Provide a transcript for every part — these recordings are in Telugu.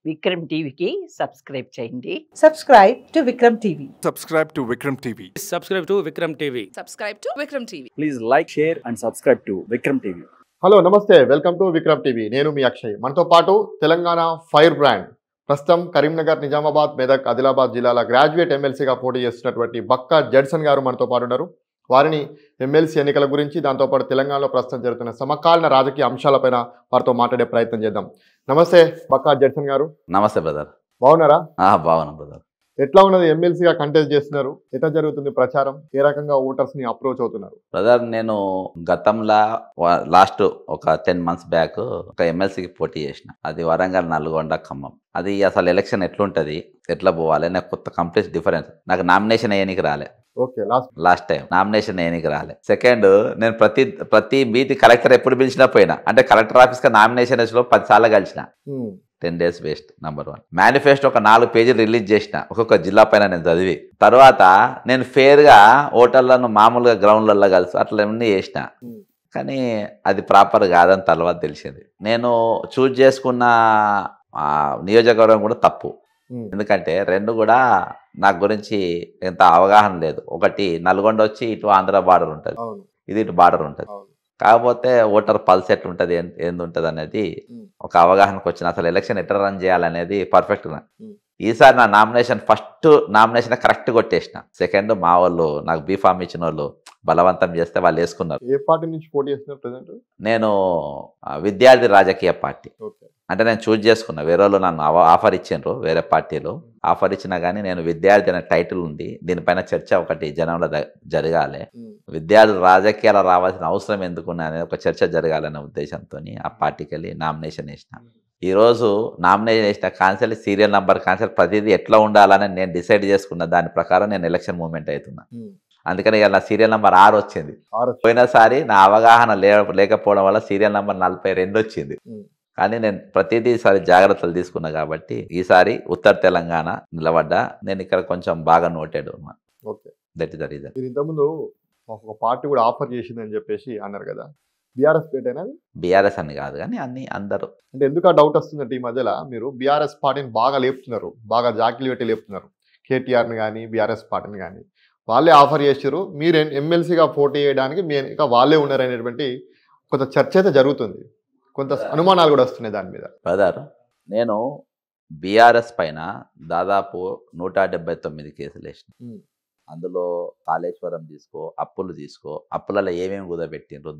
విక్రమ్ టీవీకి సబ్స్క్రైబ్ చేయండి. Subscribe to Vikram TV. Subscribe to Vikram TV. Subscribe to Vikram TV. Subscribe to Vikram TV. Please like, share and subscribe to Vikram TV. Hello నమస్తే, వెల్కమ్ టు విక్రమ్ టీవీ. నేను మీ అక్షయ్. మనతో పాటు తెలంగాణ ఫైర్ బ్రాండ్ ప్రస్తుతం కరీంనగర్, నిజామాబాద్, మెదక్, ఆదిలాబాద్ జిల్లాల గ్రాడ్యుయేట్ ఎమ్మెల్సీగా పోటీ చేస్తున్నటువంటి బక్కా జడ్సన్ గారు మనతో పాటు ఉన్నారు. వారిని ఎమ్మెల్సీ ఎన్నికల గురించి, దాంతోపాటు తెలంగాణలో ప్రస్తుతం జరుగుతున్న సమకాలీన రాజకీయ అంశాలపైన వారితో మాట్లాడే ప్రయత్నం చేద్దాం. నమస్తే బక్కా జడ్సన్ గారు. నమస్తే బ్రదర్. బాగున్నారా? బాగున్నా బ్రదర్. ఎట్లా ఉన్నది? ఎమ్మెల్సీగా కంటెస్ట్ చేస్తున్నారు, ఎట్లా జరుగుతుంది ప్రచారం? ఏ రకంగా ఓటర్స్ ని అప్రోచ్ అవుతున్నారు? బ్రదర్, నేను గతంలో లాస్ట్ ఒక 10 months బ్యాక్ ఒక ఎమ్మెల్సీకి పోటీ చేసిన. అది వరంగల్, నల్గొండ, ఖమ్మం. అది అసలు ఎలక్షన్ ఎట్లుంటది, ఎట్లా పోవాలి, నాకు కొత్త కంప్లీట్ డిఫరెన్స్. నాకు నామినేషన్ వేయనికి రాలే. ఓకే, లాస్ట్ టైం నామినేషన్ వేయనికి రాలే. సెకండ్, నేను ప్రతి మీది కలెక్టర్ ఎప్పుడు పిలిచినా పోయినా. అంటే కలెక్టర్ ఆఫీస్ గా నామినేషన్ వేసిన 10 సార్లు కలిసిన. 10 days వేస్ట్. నంబర్ 1. మేనిఫెస్టో ఒక 4 పేజీలు రిలీజ్ చేసిన, ఒక్కొక్క జిల్లా పైన నేను చదివి. తర్వాత నేను ఫేర్ గా ఓటర్లను మామూలుగా గ్రౌండ్లలో కలిసి అట్లా అన్నీ చేసిన. కానీ అది ప్రాపర్ కాదని తర్వాత తెలిసింది. నేను చూజ్ చేసుకున్న నియోజకవర్గం కూడా తప్పు. ఎందుకంటే 2 కూడా నాకు గురించి ఎంత అవగాహన లేదు. ఒకటి నల్గొండ వచ్చి ఇటు ఆంధ్ర బార్డర్ ఉంటుంది, ఇది ఇటు బార్డర్ ఉంటుంది. కాకపోతే ఓటర్ పల్స్ ఎట్లా ఉంటుంది, ఏంది ఉంటుంది అనేది ఒక అవగాహనకు వచ్చిన. అసలు ఎలక్షన్ ఎట్లా రన్ చేయాలనేది పర్ఫెక్ట్గా. ఈసారి నా నామినేషన్ ఫస్ట్ నామినేషన్ కరెక్ట్ కొట్టేసిన. సెకండ్, మా వాళ్ళు నాకు బీఫామ్ ఇచ్చిన వాళ్ళు బలవంతం చేస్తే వాళ్ళు వేసుకున్నారు. ఏ పార్టీ నుంచి పోటీ చేస్తున్నారు ప్రెజెంట్? నేను విద్యార్థి రాజకీయ పార్టీ. అంటే నేను చూజ్ చేసుకున్నా. వేరే వాళ్ళు నన్ను ఆఫర్ ఇచ్చిండ్రు, వేరే పార్టీలు ఆఫర్ ఇచ్చినా కానీ నేను విద్యార్థి అనే టైటిల్ ఉంది, దీనిపైన చర్చ ఒకటి జనంలో జరగాలి, విద్యార్థులు రాజకీయాలు రావాల్సిన అవసరం ఎందుకున్నా అనేది ఒక చర్చ జరగాలనే ఉద్దేశంతో ఆ పార్టీకి వెళ్ళి నామినేషన్ వేసిన. ఈరోజు నామినేషన్ వేసిన కాన్సెల్, సీరియల్ నంబర్ కాన్సెల్, ప్రతిదీ ఎట్లా ఉండాలని నేను డిసైడ్ చేసుకున్న దాని ప్రకారం నేను ఎలక్షన్ మూవ్మెంట్ అవుతున్నా. అందుకని నా సీరియల్ నెంబర్ 6 వచ్చింది. పోయినసారి నా అవగాహన లేకపోవడం వల్ల సీరియల్ నెంబర్ 42 వచ్చింది. కానీ నేను ప్రతిదీ ఈసారి జాగ్రత్తలు తీసుకున్నా కాబట్టి ఈసారి ఉత్తర తెలంగాణ నిలబడ్డా. నేను ఇక్కడ కొంచెం బాగా నోటెడ్ ఉన్నా. That is the reason. మీరు ఇంతకుముందు ఒక పార్టీ కూడా ఆఫర్ చేసిందని చెప్పేసి అన్నారు కదా, బీఆర్ఎస్ పేటైనా? బీఆర్ఎస్ అని కాదు కానీ అందరూ. అంటే ఎందుకు ఆ డౌట్ వస్తుందంటే, ఈ మధ్యలో మీరు బీఆర్ఎస్ పార్టీని బాగా లేపుతున్నారు, బాగా జాకిలు పెట్టి లేపుతున్నారు. కేటీఆర్ని కానీ బీఆర్ఎస్ పార్టీని కానీ వాళ్ళే ఆఫర్ చేశారు, మీరు ఎమ్మెల్సీగా పోటీ చేయడానికి ఇంకా వాళ్ళే ఉన్నారు అనేటువంటి కొంత చర్చ అయితే జరుగుతుంది. కొంత అనుమానాలు కూడా వస్తున్నాయి దాని మీద. బ్రదర్, నేను బీఆర్ఎస్ పైన దాదాపు 179 కేసులు వేసిన. అందులో కాళేశ్వరం తీసుకో, అప్పులు తీసుకో, అప్పులలో ఏమేమి కుదబెట్టిండ్రు,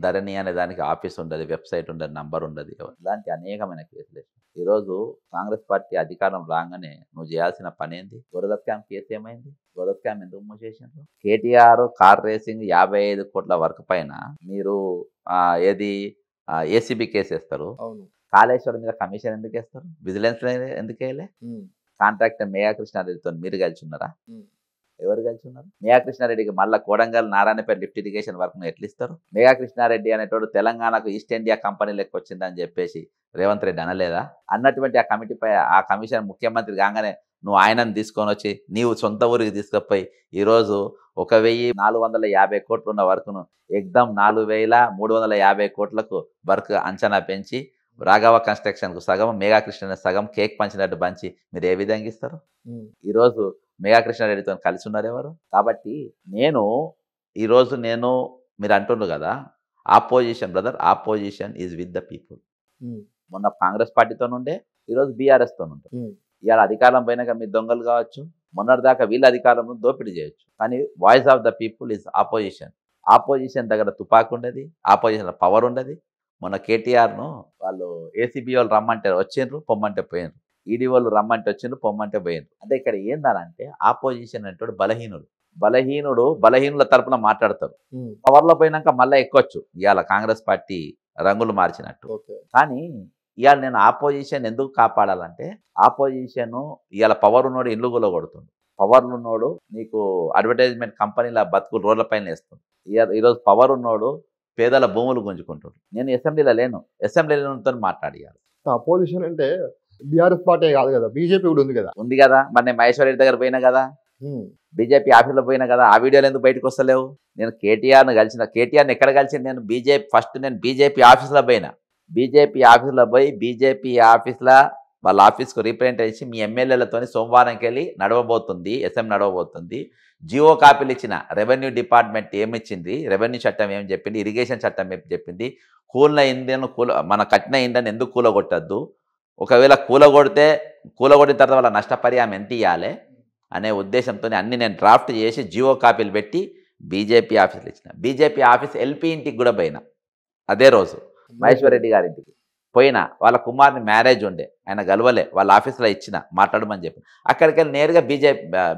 ధరణి అనే దానికి ఆఫీస్ ఉండదు, వెబ్సైట్ ఉండదు, నంబర్ ఉండదు, ఇలాంటి అనేకమైన కేసులు వేసిన. ఈరోజు కాంగ్రెస్ పార్టీ అధికారం రాగానే నువ్వు చేయాల్సిన పని ఏంది? గొర్రెల స్కామ్ కేసు ఏమైంది? గొర్రెల స్కామ్ ఎందుకు మూసేసిండ్రు? కేటీఆర్ కార్ రేసింగ్ 55 కోట్ల వరకు పైన మీరు ఏది ఏసీబీ కేసు వేస్తారు. కాళేశ్వరం మీద కమిషన్ ఎందుకు వేస్తారు? విజిలెన్స్ ఎందుకు వేయలే? కాంట్రాక్టర్ మేఘా కృష్ణారెడ్డితో మీరు కలిసి ఉన్నారా? ఎవరు కలిసి ఉన్నారు? మేఘా కృష్ణారెడ్డికి మళ్ళీ కోడంగల్, నారాయణపేట లిఫ్ట్ ఇరిగేషన్ వర్క్ను ఎట్లా ఇస్తారు? మేఘా కృష్ణారెడ్డి అనేటోడు తెలంగాణకు ఈస్ట్ ఇండియా కంపెనీ లెక్క వచ్చిందని చెప్పేసి రేవంత్ రెడ్డి అనలేదా? అన్నటువంటి ఆ కమిటీపై ఆ కమిషన్ ముఖ్యమంత్రి కాగానే నువ్వు ఆయనను తీసుకొని వచ్చి నీవు సొంత ఊరికి తీసుకుపోయి ఈరోజు 1450 కోట్లు ఉన్న వర్క్ను ఎగ్దమ్ 4350 కోట్లకు వర్క్ అంచనా పెంచి రాఘవ కన్స్ట్రక్షన్కు సగం, మేఘా కృష్ణ సగం కేక్ పంచినట్టు పంచి మీరు ఏ విధంగా ఇస్తారు? ఈరోజు మేఘా కృష్ణారెడ్డితో కలిసి ఉన్నారు ఎవరు? కాబట్టి ఈరోజు మీరు అంటుండ్రు కదా, opposition brother, opposition is with the people. మొన్న కాంగ్రెస్ పార్టీతో ఉండే, ఈరోజు బీఆర్ఎస్తో ఉంటారు. ఇవాళ అధికారం పోయినాక మీరు దొంగలు కావచ్చు, మొన్నటిదాకా వీళ్ళ అధికారంలో దోపిడీ చేయొచ్చు. కానీ voice of the people is opposition. Opposition దగ్గర తుపాకు ఉండదు, ఆపోజిషన్ పవర్ ఉండదు. మొన్న కేటీఆర్ను వాళ్ళు ఏసీబీ వాళ్ళు రమ్మంటే వచ్చిండ్రు, పొమ్మంటే పోయినరు. ఈడీ వాళ్ళు రమ్మంటే వచ్చిండ్రు, పొమ్మంటే పోయినరు. అంటే ఇక్కడ ఏందనంటే ఆపోజిషన్ అంటే బలహీనుల తరపున మాట్లాడతారు. పవర్లో పోయినాక మళ్ళీ ఎక్కొచ్చు. ఇవాళ కాంగ్రెస్ పార్టీ రంగులు మార్చినట్టు. కానీ ఇవాళ నేను ఆపోజిషన్ ఎందుకు కాపాడాలంటే, ఆపోజిషన్ ఇవాళ పవర్ ఉన్నోడు ఇల్లు కూడా కొడుతుంది, పవర్ ఉన్నోడు నీకు అడ్వర్టైజ్మెంట్ కంపెనీల బతుకులు రోడ్ల పైన వేస్తుంది. ఈరోజు పవర్ ఉన్నోడు పేదల భూములు గుంజుకుంటాడు. నేను అసెంబ్లీలో లేను, అసెంబ్లీలో మాట్లాడియాలి. అపోజిషన్ అంటే బీఆర్ఎస్ పార్టీ కాదు కదా, బీజేపీ కూడా ఉంది కదా. మరి నేను మహేశ్వర్ రెడ్డి దగ్గర పోయినా కదా, బీజేపీ ఆఫీస్లో పోయినా కదా, ఆ వీడియోలు ఎందుకు బయటకు వస్తలేవు? నేను కేటీఆర్ని ఎక్కడ కలిసింది? నేను బీజేపీ ఆఫీస్లో పోయినా. బీజేపీ ఆఫీస్లో పోయి బీజేపీ ఆఫీస్లో వాళ్ళ ఆఫీస్కు రీప్రజెంటేషన్ మీ ఎమ్మెల్యేలతో సోమవారంకి వెళ్ళి నడవబోతుంది, ఎస్ఎం నడవబోతుంది. జియో కాపీలు ఇచ్చిన రెవెన్యూ డిపార్ట్మెంట్ ఏమిచ్చింది, రెవెన్యూ చట్టం ఏం చెప్పింది, ఇరిగేషన్ చట్టం ఏం చెప్పింది, కూలిన ఇండియన్ మన కట్టిన ఇండియన్ ఎందుకు కూలగొట్టద్దు, ఒకవేళ కూలగొట్టిన తర్వాత వాళ్ళ నష్టపరిహారం ఎంత ఇవ్వాలి అనే ఉద్దేశంతో అన్ని నేను డ్రాఫ్ట్ చేసి జియో కాపీలు పెట్టి బీజేపీ ఆఫీసులు ఇచ్చిన. బీజేపీ ఆఫీస్ ఎల్పీ ఇంటికి కూడా పోయినా. అదే రోజు మహేశ్వర్ రెడ్డి గారి ఇంటికి పోయినా. వాళ్ళ కుమార్ని మ్యారేజ్ ఉండే, ఆయన గలవలే, వాళ్ళ ఆఫీస్లో ఇచ్చిన మాట్లాడమని చెప్పి. అక్కడికి వెళ్ళి నేరుగా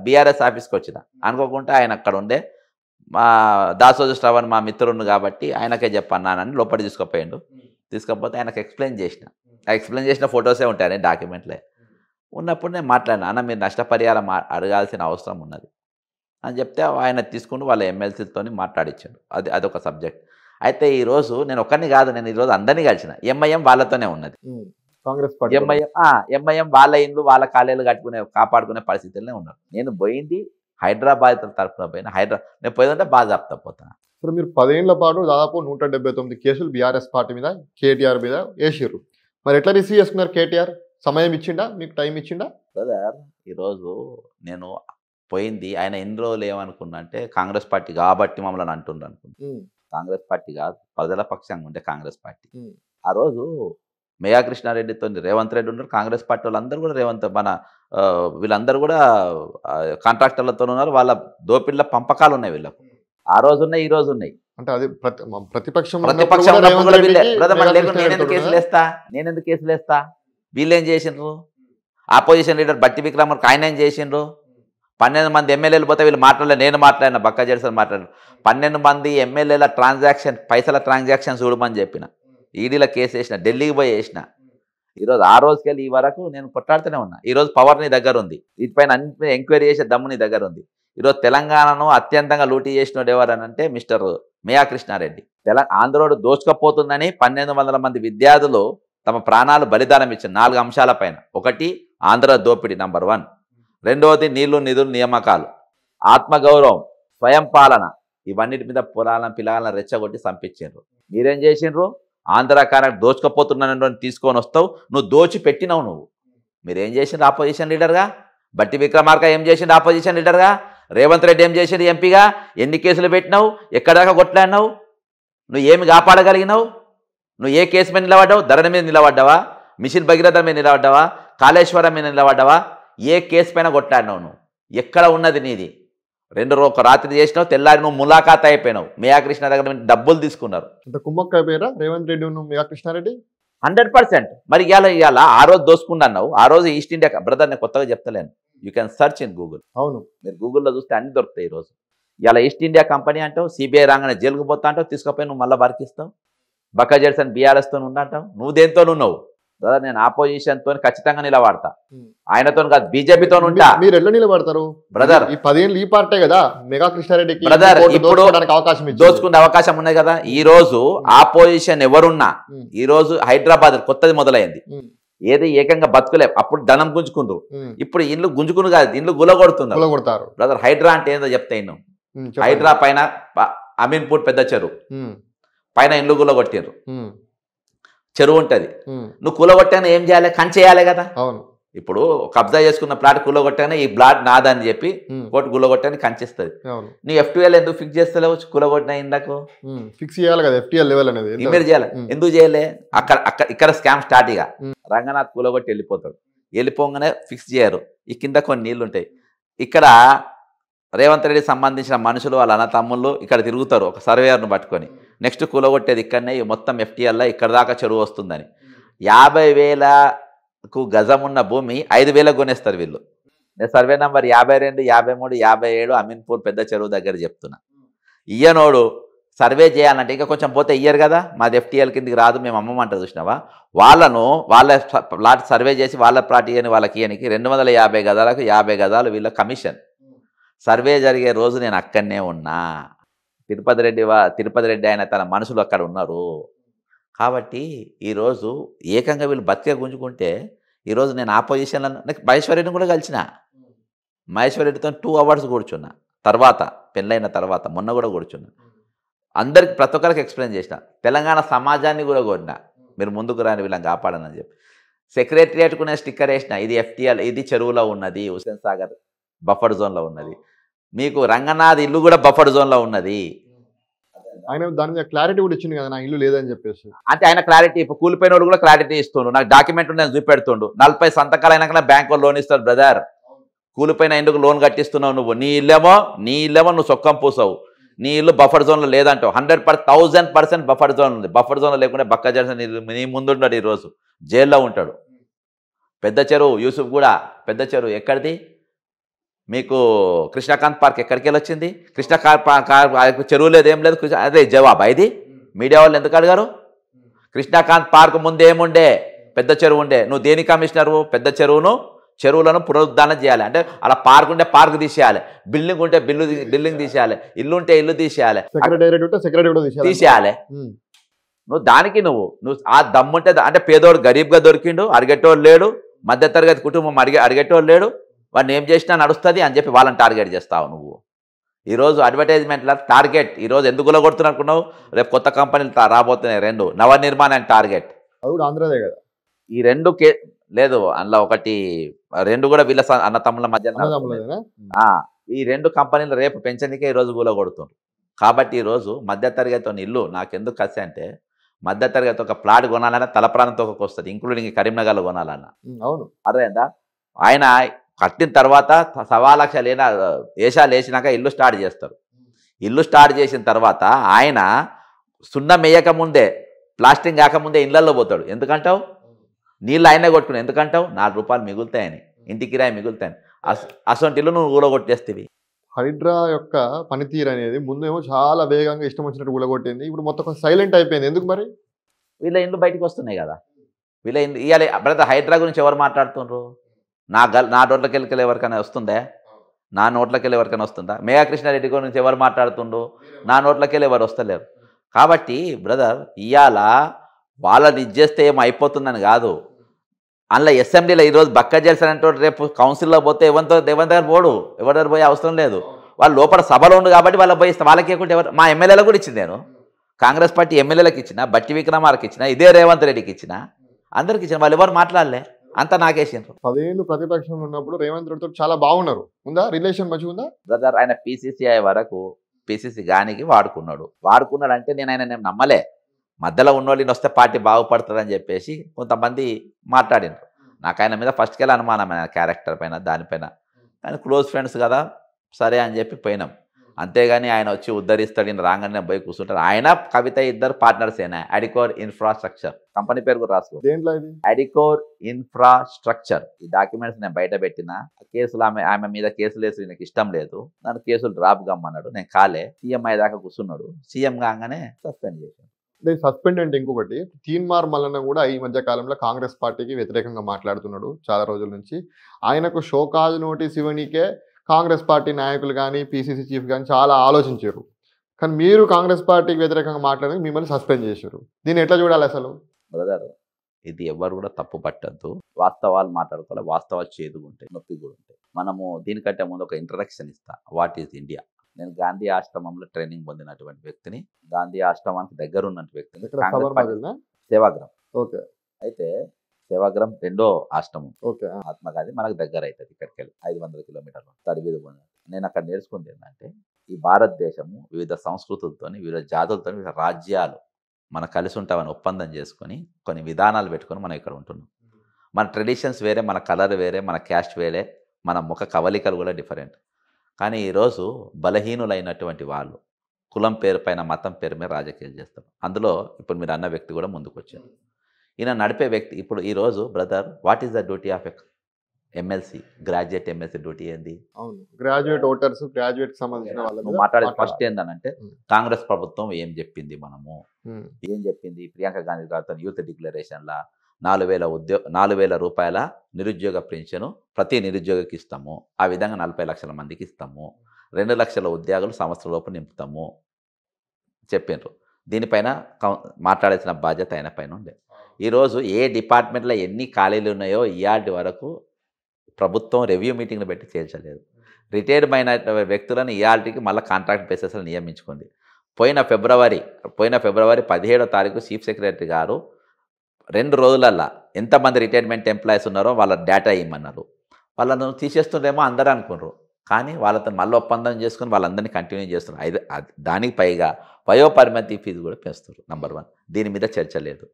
బీఆర్ఎస్ ఆఫీస్కి వచ్చిన. అనుకోకుండా ఆయన అక్కడ ఉండే. మా దాసోజు శ్రవణ్ మా మిత్రుడు కాబట్టి ఆయనకే చెప్పన్నానని లోపలికి తీసుకుపోయిండు. తీసుకపోతే ఆయనకు ఎక్స్ప్లెయిన్ చేసిన. ఆ ఎక్స్ప్లెయిన్ చేసిన ఫొటోసే ఉంటాయి డాక్యుమెంట్లే. ఉన్నప్పుడు నేను మాట్లాడినా, అన్న మీరు నష్టపరిహారం అడగాల్సిన అవసరం ఉన్నది అని చెప్తే ఆయన తీసుకుని వాళ్ళ ఎమ్మెల్సీలతో మాట్లాడించాడు. అదొక సబ్జెక్ట్. అయితే ఈరోజు నేను ఒక్కరిని కాదు, నేను ఈరోజు అందరినీ కలిసిన. ఎంఐఎం వాళ్ళతోనే ఉన్నది. కాంగ్రెస్ పార్టీ ఎంఐఎం వాళ్ళ ఇండ్లు వాళ్ళ కాలేలు కాపాడుకునే పరిస్థితుల్లోనే ఉన్నారు. నేను పోయింది హైదరాబాద్ తరఫున పోయిన. నేను పోయిందంటే బాగా చెప్తా పోతాను. ఇప్పుడు మీరు 10 ఏళ్ల పాటు దాదాపు 179 కేసులు బీఆర్ఎస్ పార్టీ మీద, కేటీఆర్ మీద వేసిర్రు. మరి ఎట్లా రిసీవ్ చేసుకున్నారు? కేటీఆర్ సమయం ఇచ్చిండా, మీకు టైం ఇచ్చిండా? బ్రదర్, ఈరోజు నేను పోయింది ఆయన ఎన్ని రోజులు ఏమనుకున్నా అంటే కాంగ్రెస్ పార్టీ కాబట్టి మమ్మల్ని అంటుండ్రు అనుకున్నా. కాంగ్రెస్ పార్టీ కాదు, ప్రజల పక్షంగా ఉండే కాంగ్రెస్ పార్టీ. ఆ రోజు మేఘా కృష్ణారెడ్డితో రేవంత్ రెడ్డి ఉన్నారు. కాంగ్రెస్ పార్టీ వాళ్ళందరూ కూడా వీళ్ళందరూ కూడా కాంట్రాక్టర్లతో ఉన్నారు. వాళ్ళ దోపిళ్ళ పంపకాలు ఉన్నాయి వీళ్ళకు. ఆ రోజు ఉన్నాయి, ఈ రోజు ఉన్నాయి. అంటే అది ప్రతిపక్షం నేనెందుకు కేసులు వేస్తా? వీళ్ళు ఏం చేసిండ్రు? ఆపోజిషన్ లీడర్ బట్టి విక్రమార్క ఆయన ఏం చేసిండ్రు? 12 మంది ఎమ్మెల్యేలు పోతే వీళ్ళు మాట్లాడలేదు. నేను మాట్లాడిన, బక్కా జెడ్సన్ మాట్లాడారు. 12 మంది ఎమ్మెల్యేల పైసల ట్రాన్సాక్షన్ చూడమని చెప్పిన. ఈడీలో కేసు వేసిన, ఢిల్లీకి పోయి వేసిన. ఈరోజు ఆ రోజుకి వెళ్ళి ఈ వరకు నేను కొట్లాడుతూనే ఉన్నా. ఈరోజు పవర్ నీ దగ్గర ఉంది, వీటిపైన అన్ని ఎంక్వైరీ చేసే దమ్ము నీ దగ్గర ఉంది. ఈరోజు తెలంగాణను అత్యంతంగా లూటీ చేసినోడు ఎవరనంటే మిస్టర్ మేఘా కృష్ణారెడ్డి. ఆంధ్రోడు దోచుకపోతుందని 1200 మంది విద్యార్థులు తమ ప్రాణాలు బలిదానం ఇచ్చారు 4 అంశాలపైన. ఒకటి ఆంధ్ర దోపిడీ నంబర్ 1, రెండవది నీళ్లు నిధులు నియామకాలు, ఆత్మగౌరవం, స్వయం పాలన, ఇవన్నిటి మీద పిల్లలను రెచ్చగొట్టి చంపించారు. మీరేం చేసిండ్రు? ఆంధ్ర కారణం దోచుకపోతున్నాను తీసుకొని వస్తావు, నువ్వు దోచి పెట్టినావు. మీరేం చేసిండ్రు ఆపోజిషన్ లీడర్గా? బట్టి విక్రమార్క ఏం చేసిండు ఆపోజిషన్ లీడర్గా? రేవంత్ రెడ్డి ఏం చేసిండు ఎంపీగా? ఎన్ని కేసులు పెట్టినావు? ఎక్కడిదాకా కొట్లాడినావు? నువ్వు ఏమి కాపాడగలిగినావు? నువ్వు ఏ కేసు మీద నిలబడ్డావు? ధరణి మీద నిలబడ్డావా? మిషన్ భగీరథ మీద నిలబడ్డావా? కాళేశ్వరం మీద నిలబడ్డావా? ఏ కేసు పైన కొట్లాడినావు? నువ్వు ఎక్కడ ఉన్నది నీది? ఒక రాత్రి చేసినావు, తెల్లారి నువ్వు ములాఖాత్ అయిపోయినావు. మేఘా కృష్ణ దగ్గర డబ్బులు తీసుకున్నారు. కుమ్మక్క అయిపోయారా రేవంత్ రెడ్డి మేఘా కృష్ణారెడ్డి? 100%. మరి ఇవాళ ఆ రోజు దోసుకుండా అన్నావు. ఆ రోజు ఈస్ట్ ఇండియా బ్రదర్, నేను కొత్తగా చెప్తలేను. You can search in Google. అవును, మీరు గూగుల్లో చూస్తే అన్ని దొరుకుతాయి. ఈరోజు ఇలా ఈస్ట్ ఇండియా కంపెనీ అంటావు, సిబిఐ రాగానే జైలుకు పోతా అంటావు, తీసుకుపోయి నువ్వు మళ్ళీ బరికిస్తావు. బక్కా జెడ్సన్ బీఆర్ఎస్తో ఉండంటావు. నువ్వు దేంతో ఉన్నావు బ్రదర్? నేను ఆపోజిషన్తో ఖచ్చితంగా నిలబడతా. ఆయనతో కాదు, బీజేపీతో ఉంటా. మీరు ఎట్లా నిలబడతారు బ్రదర్? ఈ 10 ఏళ్ళు ఈ పార్టీ కదా మేఘా కృష్ణారెడ్డికి బ్రదర్ ఇప్పుడు అవకాశం దోచుకునే అవకాశం ఉన్నాయి కదా. ఈ రోజు ఆపోజిషన్ ఎవరున్నా, ఈ రోజు హైదరాబాద్ కొత్తది మొదలైంది. ఏది ఏకంగా బతుకులే. అప్పుడు ధనం గుంజుకుండ్రు, ఇప్పుడు ఇల్లు గుంజుకుని కాదు, ఇల్లు గులగొడుతున్నారు బ్రదర్. హైడ్రా అంటే ఏందో చెప్తా ఇన్ను. హైడ్రా పైన అమీన్పూర్ పెద్ద చెరువు పైన ఇల్లు గులగొట్టిండ్రు. చెరువు ఉంటది, నువ్వు కూలగొట్టాను ఏం చేయాలి? కంచేయాలి కదా. ఇప్పుడు కబ్జా చేసుకున్న ప్లాట్ కూలగొట్టానే ఈ ప్లాట్ నాదని చెప్పి కోర్టు కూలగొట్టాని కంచిస్తుంది. నీ FTL ఎందుకు ఫిక్స్ చేస్తలేవు? కూలగొట్టిన ఇందాక ఫిక్స్ చేయాలి కదా. FTL లెవెల్ అనేది ఇమేజ్ చేయాలి. ఎందుకు చేయలే? ఇక్కడ స్కామ్ స్టార్ట్. ఇక రంగనాథ్ కూలగొట్టి వెళ్ళిపోతాడు. వెళ్ళిపోగానే ఫిక్స్ చేయరు. ఈ కింద కొన్ని నీళ్లు ఉంటాయి. ఇక్కడ రేవంత్ రెడ్డికి సంబంధించిన మనుషులు వాళ్ళ అన్న తమ్ముళ్ళు ఇక్కడ తిరుగుతారు ఒక సర్వేయర్ను పట్టుకొని. నెక్స్ట్ కూలగొట్టేది ఇక్కడనే మొత్తం FTLలో ఇక్కడ దాకా చెరువు వస్తుందని. 50,000కు గజం ఉన్న భూమి 5,000 కొనేస్తారు వీళ్ళు. నేను సర్వే నంబర్ 52, 53, 57 అమీన్పూర్ పెద్ద చెరువు దగ్గర చెప్తున్నా. ఇయ్యనోడు సర్వే చేయాలంటే ఇంకా కొంచెం పోతే ఇయ్యరు కదా. మాది FTL కిందికి రాదు, మేము అమ్మమంటారు. చూసినావా? వాళ్ళ ప్లాట్ సర్వే చేసి వాళ్ళ ప్లాట్ ఇయ్యని వాళ్ళకి ఇయ్యనికి 250 గజాలకు 50 గజాలు వీళ్ళ కమిషన్. సర్వే జరిగే రోజు నేను అక్కడనే ఉన్నా. తిరుపతి రెడ్డి ఆయన తన మనుషులు అక్కడ ఉన్నారు. కాబట్టి ఈరోజు ఏకంగా వీళ్ళు బతికే గుంజుకుంటే ఈరోజు నేను ఆపోజిషన్లో మహేశ్వర్ రెడ్డిని కూడా కలిసిన. మహేశ్వర్ రెడ్డితో 2 అవర్స్ కూర్చున్నా. తర్వాత పెళ్ళైన తర్వాత మొన్న కూడా కూర్చున్నా. అందరికి ప్రతి ఒక్కరికి ఎక్స్ప్లెయిన్ చేసిన. తెలంగాణ సమాజాన్ని కూడా కోరిన, మీరు ముందుకు రాని వీళ్ళని కాపాడనని చెప్పి. సెక్రటరియట్కు నేను స్టిక్కర్ వేసిన, ఇది FTL, ఇది చెరువులో ఉన్నది, హుస్సేన్ సాగర్ బఫర్ జోన్లో ఉన్నది. మీకు రంగనాథ్ ఇల్లు కూడా బఫర్ జోన్లో ఉన్నది. ఆయన దాని మీద క్లారిటీ కూడా ఇచ్చింది కదా, నా ఇల్లు లేదని చెప్పేసి. అంటే ఆయన క్లారిటీ, ఇప్పుడు కూలిపోయిన వాడు కూడా క్లారిటీ ఇస్తుండు. నాకు డాక్యుమెంట్ నేను చూపెడుతుండు. 40 సంతకాలు అయినాక బ్యాంకులో లోన్ ఇస్తాడు. బ్రదర్, కూలిపోయిన ఇందుకు లోన్ కట్టిస్తున్నావు నువ్వు. నీ ఇల్లేమో నువ్వు సొక్కం పూసావు. నీ ఇల్లు బఫర్ జోన్లో లేదంటావు. 100% బఫర్ జోన్ ఉంది. బఫర్ జోన్లో లేకుంటే బక్క జడ్సన్ నీ ముందుంటాడు, ఈరోజు జైల్లో ఉంటాడు. పెద్ద చెరువు యూసుఫ్ కూడా పెద్ద చెరువు ఎక్కడిది? మీకు కృష్ణకాంత్ పార్క్ ఎక్కడికి వెళ్ళి వచ్చింది? కృష్ణకాంత్ చెరువు లేదు, ఏం లేదు. అదే జవాబా ఇది? మీడియా వాళ్ళు ఎందుకు అడిగారు? కృష్ణకాంత్ పార్క్ ముందు ఏముండే? పెద్ద చెరువు ఉండే. నువ్వు దేని కమిషనరు? పెద్ద చెరువులను పునరుద్ధరణ చేయాలి. అంటే అలా పార్క్ ఉంటే పార్క్ తీసేయాలి, బిల్డింగ్ ఉంటే బిల్డింగ్ తీసేయాలి, ఇల్లు ఉంటే ఇల్లు తీసేయాలి, తీసేయాలి. నువ్వు దానికి నువ్వు ఆ దమ్ముంటే, అంటే పేదోడు గరీబ్గా దొరికిండు, అడిగేటోడు లేడు, మధ్యతరగతి కుటుంబం అడిగేటోడు లేడు, వాడిని ఏం చేసినా నడుస్తుంది అని చెప్పి వాళ్ళని టార్గెట్ చేస్తావు నువ్వు. ఈరోజు అడ్వర్టైజ్మెంట్ల టార్గెట్ ఈరోజు ఎందుకులో కొడుతున్నట్టున్నావు? రేపు కొత్త కంపెనీలు రాబోతున్నాయి 2 నవనిర్మాణ అండ్ టార్గెట్. అది కూడా ఆంధ్రదే కదా. ఈ 2 లేదు, అందులో ఒకటి 2 కూడా వీళ్ళ అన్న తమ్ముల మధ్య. ఈ 2 కంపెనీలు రేపు పెంచడానికే ఈరోజు గూల కొడుతున్నారు. కాబట్టి ఈరోజు మధ్యతరగతి ఇల్లు నాకెందుకు కసి అంటే, మధ్యతరగతి ఒక ప్లాట్ కొనాలన్నా తలప్రాణంతో వస్తుంది, ఇంక్లూడింగ్ కరీంనగర్లో కొనాలన్నా. అవును, అర్థమైందా? ఆయన కట్టిన తర్వాత 1.25 లక్షలు వేషాలు వేసినాక ఇల్లు స్టార్ట్ చేస్తారు. ఇల్లు స్టార్ట్ చేసిన తర్వాత ఆయన సున్నం వేయక ముందే, ప్లాస్టింగ్ కాకముందే ఇళ్లలో పోతాడు. ఎందుకంటావు? నీళ్ళు ఆయనే కొట్టుకుని ఎందుకంటావు? 4 రూపాయలు మిగులుతాయని, ఇంటి కిరాయి మిగులుతాయని. అసొంటి ఇల్లు నువ్వు ఊడగొట్టేస్తేవి. హైడ్రా యొక్క పనితీరు అనేది ముందేమో చాలా వేగంగా ఇష్టం వచ్చినట్టు ఊడగొట్టింది, ఇప్పుడు మొత్తం సైలెంట్ అయిపోయింది. ఎందుకు మరి? వీళ్ళ ఇండ్లు బయటకు వస్తున్నాయి కదా. వీళ్ళ ఇండ్లు ఇవాళ బ్రదర్ హైడ్రా గురించి ఎవరు మాట్లాడుతున్నారు? నా నోట్లకి వెళ్ళి ఎవరికైనా వస్తుందే? నా నోట్లకి వెళ్ళి ఎవరికైనా వస్తుందా? మేఘా కృష్ణారెడ్డి గురించి ఎవరు మాట్లాడుతుండ్రు? నా నోట్లకి వెళ్ళి ఎవరు వస్తలేరు. కాబట్టి బ్రదర్ ఇవాళ వాళ్ళని ఇచ్చేస్తే ఏమో అయిపోతుందని కాదు. అందులో అసెంబ్లీలో ఈరోజు బక్క జడ్సన్ అంటే రేపు కౌన్సిల్లో పోతే ఎవరి దగ్గర పోడు, ఎవరి దగ్గర పోయే అవసరం లేదు. వాళ్ళు లోపల సభలో ఉండు కాబట్టి వాళ్ళకి పోయి వాళ్ళకి ఇవ్వకుంటే ఎవరు? మా ఎమ్మెల్యేలకు కూడా ఇచ్చింది నేను. కాంగ్రెస్ పార్టీ ఎమ్మెల్యేలకు ఇచ్చిన, బట్టి విక్రమార్కి ఇచ్చిన, ఇదే రేవంత్ రెడ్డికి ఇచ్చిన, అందరికి ఇచ్చిన. వాళ్ళు ఎవరు మాట్లాడలే, అంతా నాకేసిండ్రు. 10 ఏళ్ళు ప్రతిపక్షంలో ఉన్నప్పుడు రేవంత్ రెడ్డితో చాలా బాగున్నారు. ఉందా రిలేషన్ మంచిగా ఉందా? బ్రదర్ ఆయన PCCI వరకు PCC గానికి వాడుకున్నాడు అంటే నేను నమ్మలే. మధ్యలో ఉన్నోళ్ళని వస్తే పార్టీ బాగుపడుతుందని చెప్పేసి కొంతమంది మాట్లాడినారు. నాకు ఆయన మీద ఫస్ట్కెళ్ళి అనుమానం, ఆయన క్యారెక్టర్ పైన దానిపైన. కానీ క్లోజ్ ఫ్రెండ్స్ కదా, సరే అని చెప్పి పోయినాం. అంతేగాని ఆయన వచ్చి ఉద్ధరిస్తాడు, ఈయన రాగానే పోయి కూర్చుంటారు. ఆయన కవిత ఇద్దరు పార్ట్నర్స్ అయినా. అడికోర్ ఇన్ఫ్రాస్ట్రక్చర్ కంపెనీ పేరు కూడా రాసుకో. అడికోర్ ఇన్ఫ్రాస్ట్రక్చర్. ఈ డాక్యుమెంట్స్ నేను బయట పెట్టిన కేసులు, ఆమె మీద కేసులు వేసి నాకు ఇష్టం లేదు, నన్ను కేసులు డ్రాప్ కమ్మన్నాడు. నేను కాలే, సీఎం అయ్యేదాకా కూర్చున్నాడు. సీఎం కాగానే సస్పెండ్ చేశాను. సస్పెండ్ అంటే ఇంకొకటి, తీన్మార్ మల్లన్న కూడా ఈ మధ్య కాలంలో కాంగ్రెస్ పార్టీకి వ్యతిరేకంగా మాట్లాడుతున్నాడు చాలా రోజుల నుంచి. ఆయనకు షోకాజ్ నోటీస్ ఇవ్వనీకే కాంగ్రెస్ పార్టీ నాయకులు కానీ PCC చీఫ్ కానీ చాలా ఆలోచించారు. కానీ మీరు కాంగ్రెస్ పార్టీకి వ్యతిరేకంగా మాట్లాడి మిమ్మల్ని సస్పెండ్ చేశారు. దీన్ని ఎట్లా చూడాలి అసలు? బ్రదర్ ఇది ఎవరు కూడా తప్పు పట్టద్దు, వాస్తవాలు మాట్లాడుకోవాలి. వాస్తవాలు చేదుగుంటాయి, నొప్పి కూడా ఉంటాయి. మనము దీనికంటే ముందు ఒక ఇంట్రడక్షన్ ఇస్తా. What is India? నేను గాంధీ ఆశ్రమంలో ట్రైనింగ్ పొందినటువంటి వ్యక్తిని, గాంధీ ఆశ్రమానికి దగ్గర ఉన్నటువంటి వ్యక్తిని. సేవాగ్రం. ఓకే. అయితే సేవాగ్రం 2వ ఆశ్రమం. ఆత్మగాంధీ మనకు దగ్గర అవుతుంది, ఇక్కడికి వెళ్ళి 500 కిలోమీటర్లు తడిబీదు. నేను అక్కడ నేర్చుకుంది ఏంటంటే, ఈ భారతదేశము వివిధ సంస్కృతులతో, వివిధ జాతులతో, వివిధ రాజ్యాలు మనం కలిసి ఉంటామని ఒప్పందం చేసుకొని కొన్ని విధానాలు పెట్టుకొని మనం ఇక్కడ ఉంటున్నాం. మన ట్రెడిషన్స్ వేరే, మన కలర్ వేరే, మన క్యాస్ట్ వేరే, మన ముఖ కవలికలు కూడా డిఫరెంట్. కానీ ఈరోజు బలహీనులైనటువంటి వాళ్ళు కులం పేరు పైన, మతం పేరు మీద రాజకీయాలు చేస్తారు. అందులో ఇప్పుడు మీరు అన్న వ్యక్తి కూడా ముందుకు వచ్చారు. ఈయన నడిపే వ్యక్తి. ఇప్పుడు ఈరోజు brother what is the duty of MLC? Graduate MLC duty ఏంది? గ్రాడ్యుయేట్ ఓటర్స్, గ్రాడ్యుయేట్ సంబంధించిన వాళ్ళు మాట్లాడేది ఫస్ట్ ఏందనంటే, కాంగ్రెస్ ప్రభుత్వం ఏం చెప్పింది, మనము ఏం చెప్పింది? ప్రియాంక గాంధీ గారితో యూత్ డిక్లరేషన్లా 4,000 రూపాయల నిరుద్యోగ పెన్షన్ ప్రతి నిరుద్యోగికి ఇస్తాము. ఆ విధంగా 40 లక్షల మందికి ఇస్తాము. 2 లక్షల ఉద్యోగాలు సంవత్సరంలోపు నింపుతాము చెప్పిండ్రు. దీనిపైన మాట్లాడాల్సిన బాధ్యత ఆయన పైన ఉండే. ఈరోజు ఏ డిపార్ట్మెంట్లో ఎన్ని ఖాళీలు ఉన్నాయో ఇయాటి వరకు ప్రభుత్వం రివ్యూ మీటింగ్లు పెట్టి తేల్చలేదు. రిటైర్డ్ అయిన వ్యక్తులను ఇయాల్టికి మళ్ళీ కాంట్రాక్ట్ బేసిస్లో నియమించుకుంది. పోయిన ఫిబ్రవరి 17వ తారీఖు చీఫ్ సెక్రటరీ గారు 2 రోజులల్లా ఎంతమంది రిటైర్మెంట్ ఎంప్లాయీస్ ఉన్నారో వాళ్ళ డేటా ఇవ్వమన్నారు. వాళ్ళను తీసేస్తుండేమో అందరూ అనుకున్నారు. కానీ వాళ్ళతో మళ్ళీ ఒప్పందం చేసుకుని వాళ్ళందరినీ కంటిన్యూ చేస్తున్నారు. దానికి పైగా వయోపరిమితి ఫీజు కూడా పెంచుతారు. నంబర్ 1 దీని మీద చర్చ లేదు.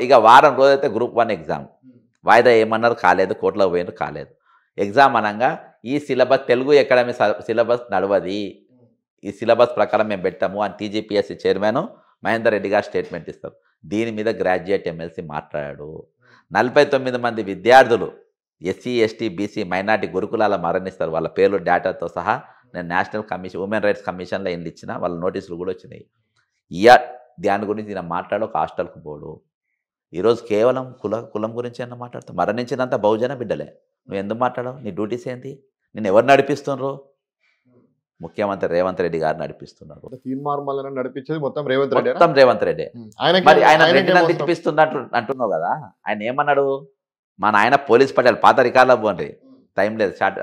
ఇక వారం రోజైతే గ్రూప్ 1 ఎగ్జామ్ వాయిదా ఏమన్నారు, కాలేదు. కోర్టులో పోయినారు, కాలేదు. ఎగ్జామ్ అనగా ఈ సిలబస్ తెలుగు అకాడమీ సిలబస్ నడవది, ఈ సిలబస్ ప్రకారం మేము పెట్టాము అని టీజీపీఎస్సీ చైర్మన్ మహేందర్ రెడ్డి గారు స్టేట్మెంట్ ఇస్తారు. దీని మీద గ్రాడ్యుయేట్ ఎమ్మెల్సీ మాట్లాడాడు. 49 మంది విద్యార్థులు ఎస్సీ ఎస్టీ బీసీ మైనార్టీ గురుకులాల మరణిస్తారు. వాళ్ళ పేర్లు డేటాతో సహా నేను నేషనల్ కమిషన్ ఉమెన్ రైట్స్ కమిషన్లో ఎన్ని ఇచ్చిన వాళ్ళ నోటీసులు కూడా వచ్చినాయి. దాని గురించి నేను మాట్లాడు ఒక హాస్టల్కు పోడు. ఈరోజు కేవలం కులం గురించి అన్న మాట్లాడుతావు. మరణించినంత బహుజన బిడ్డలే. నువ్వు ఎందుకు మాట్లాడవు? నీ డ్యూటీస్ ఏంటి? నేను ఎవరు నడిపిస్తున్నారు? ముఖ్యమంత్రి రేవంత్ రెడ్డి గారు నడిపిస్తున్నారు. నడిపించేది మొత్తం రేవంత్ రెడ్డి. మొత్తం రేవంత్ రెడ్డి. మరి ఆయన రెడ్డిని తిప్పిస్తుంది అంటున్నావు కదా. ఆయన ఏమన్నాడు? మా నాయన పోలీస్ పటేల్, పాత రికార్డులో పోండి, టైం లేదు షార్ట్.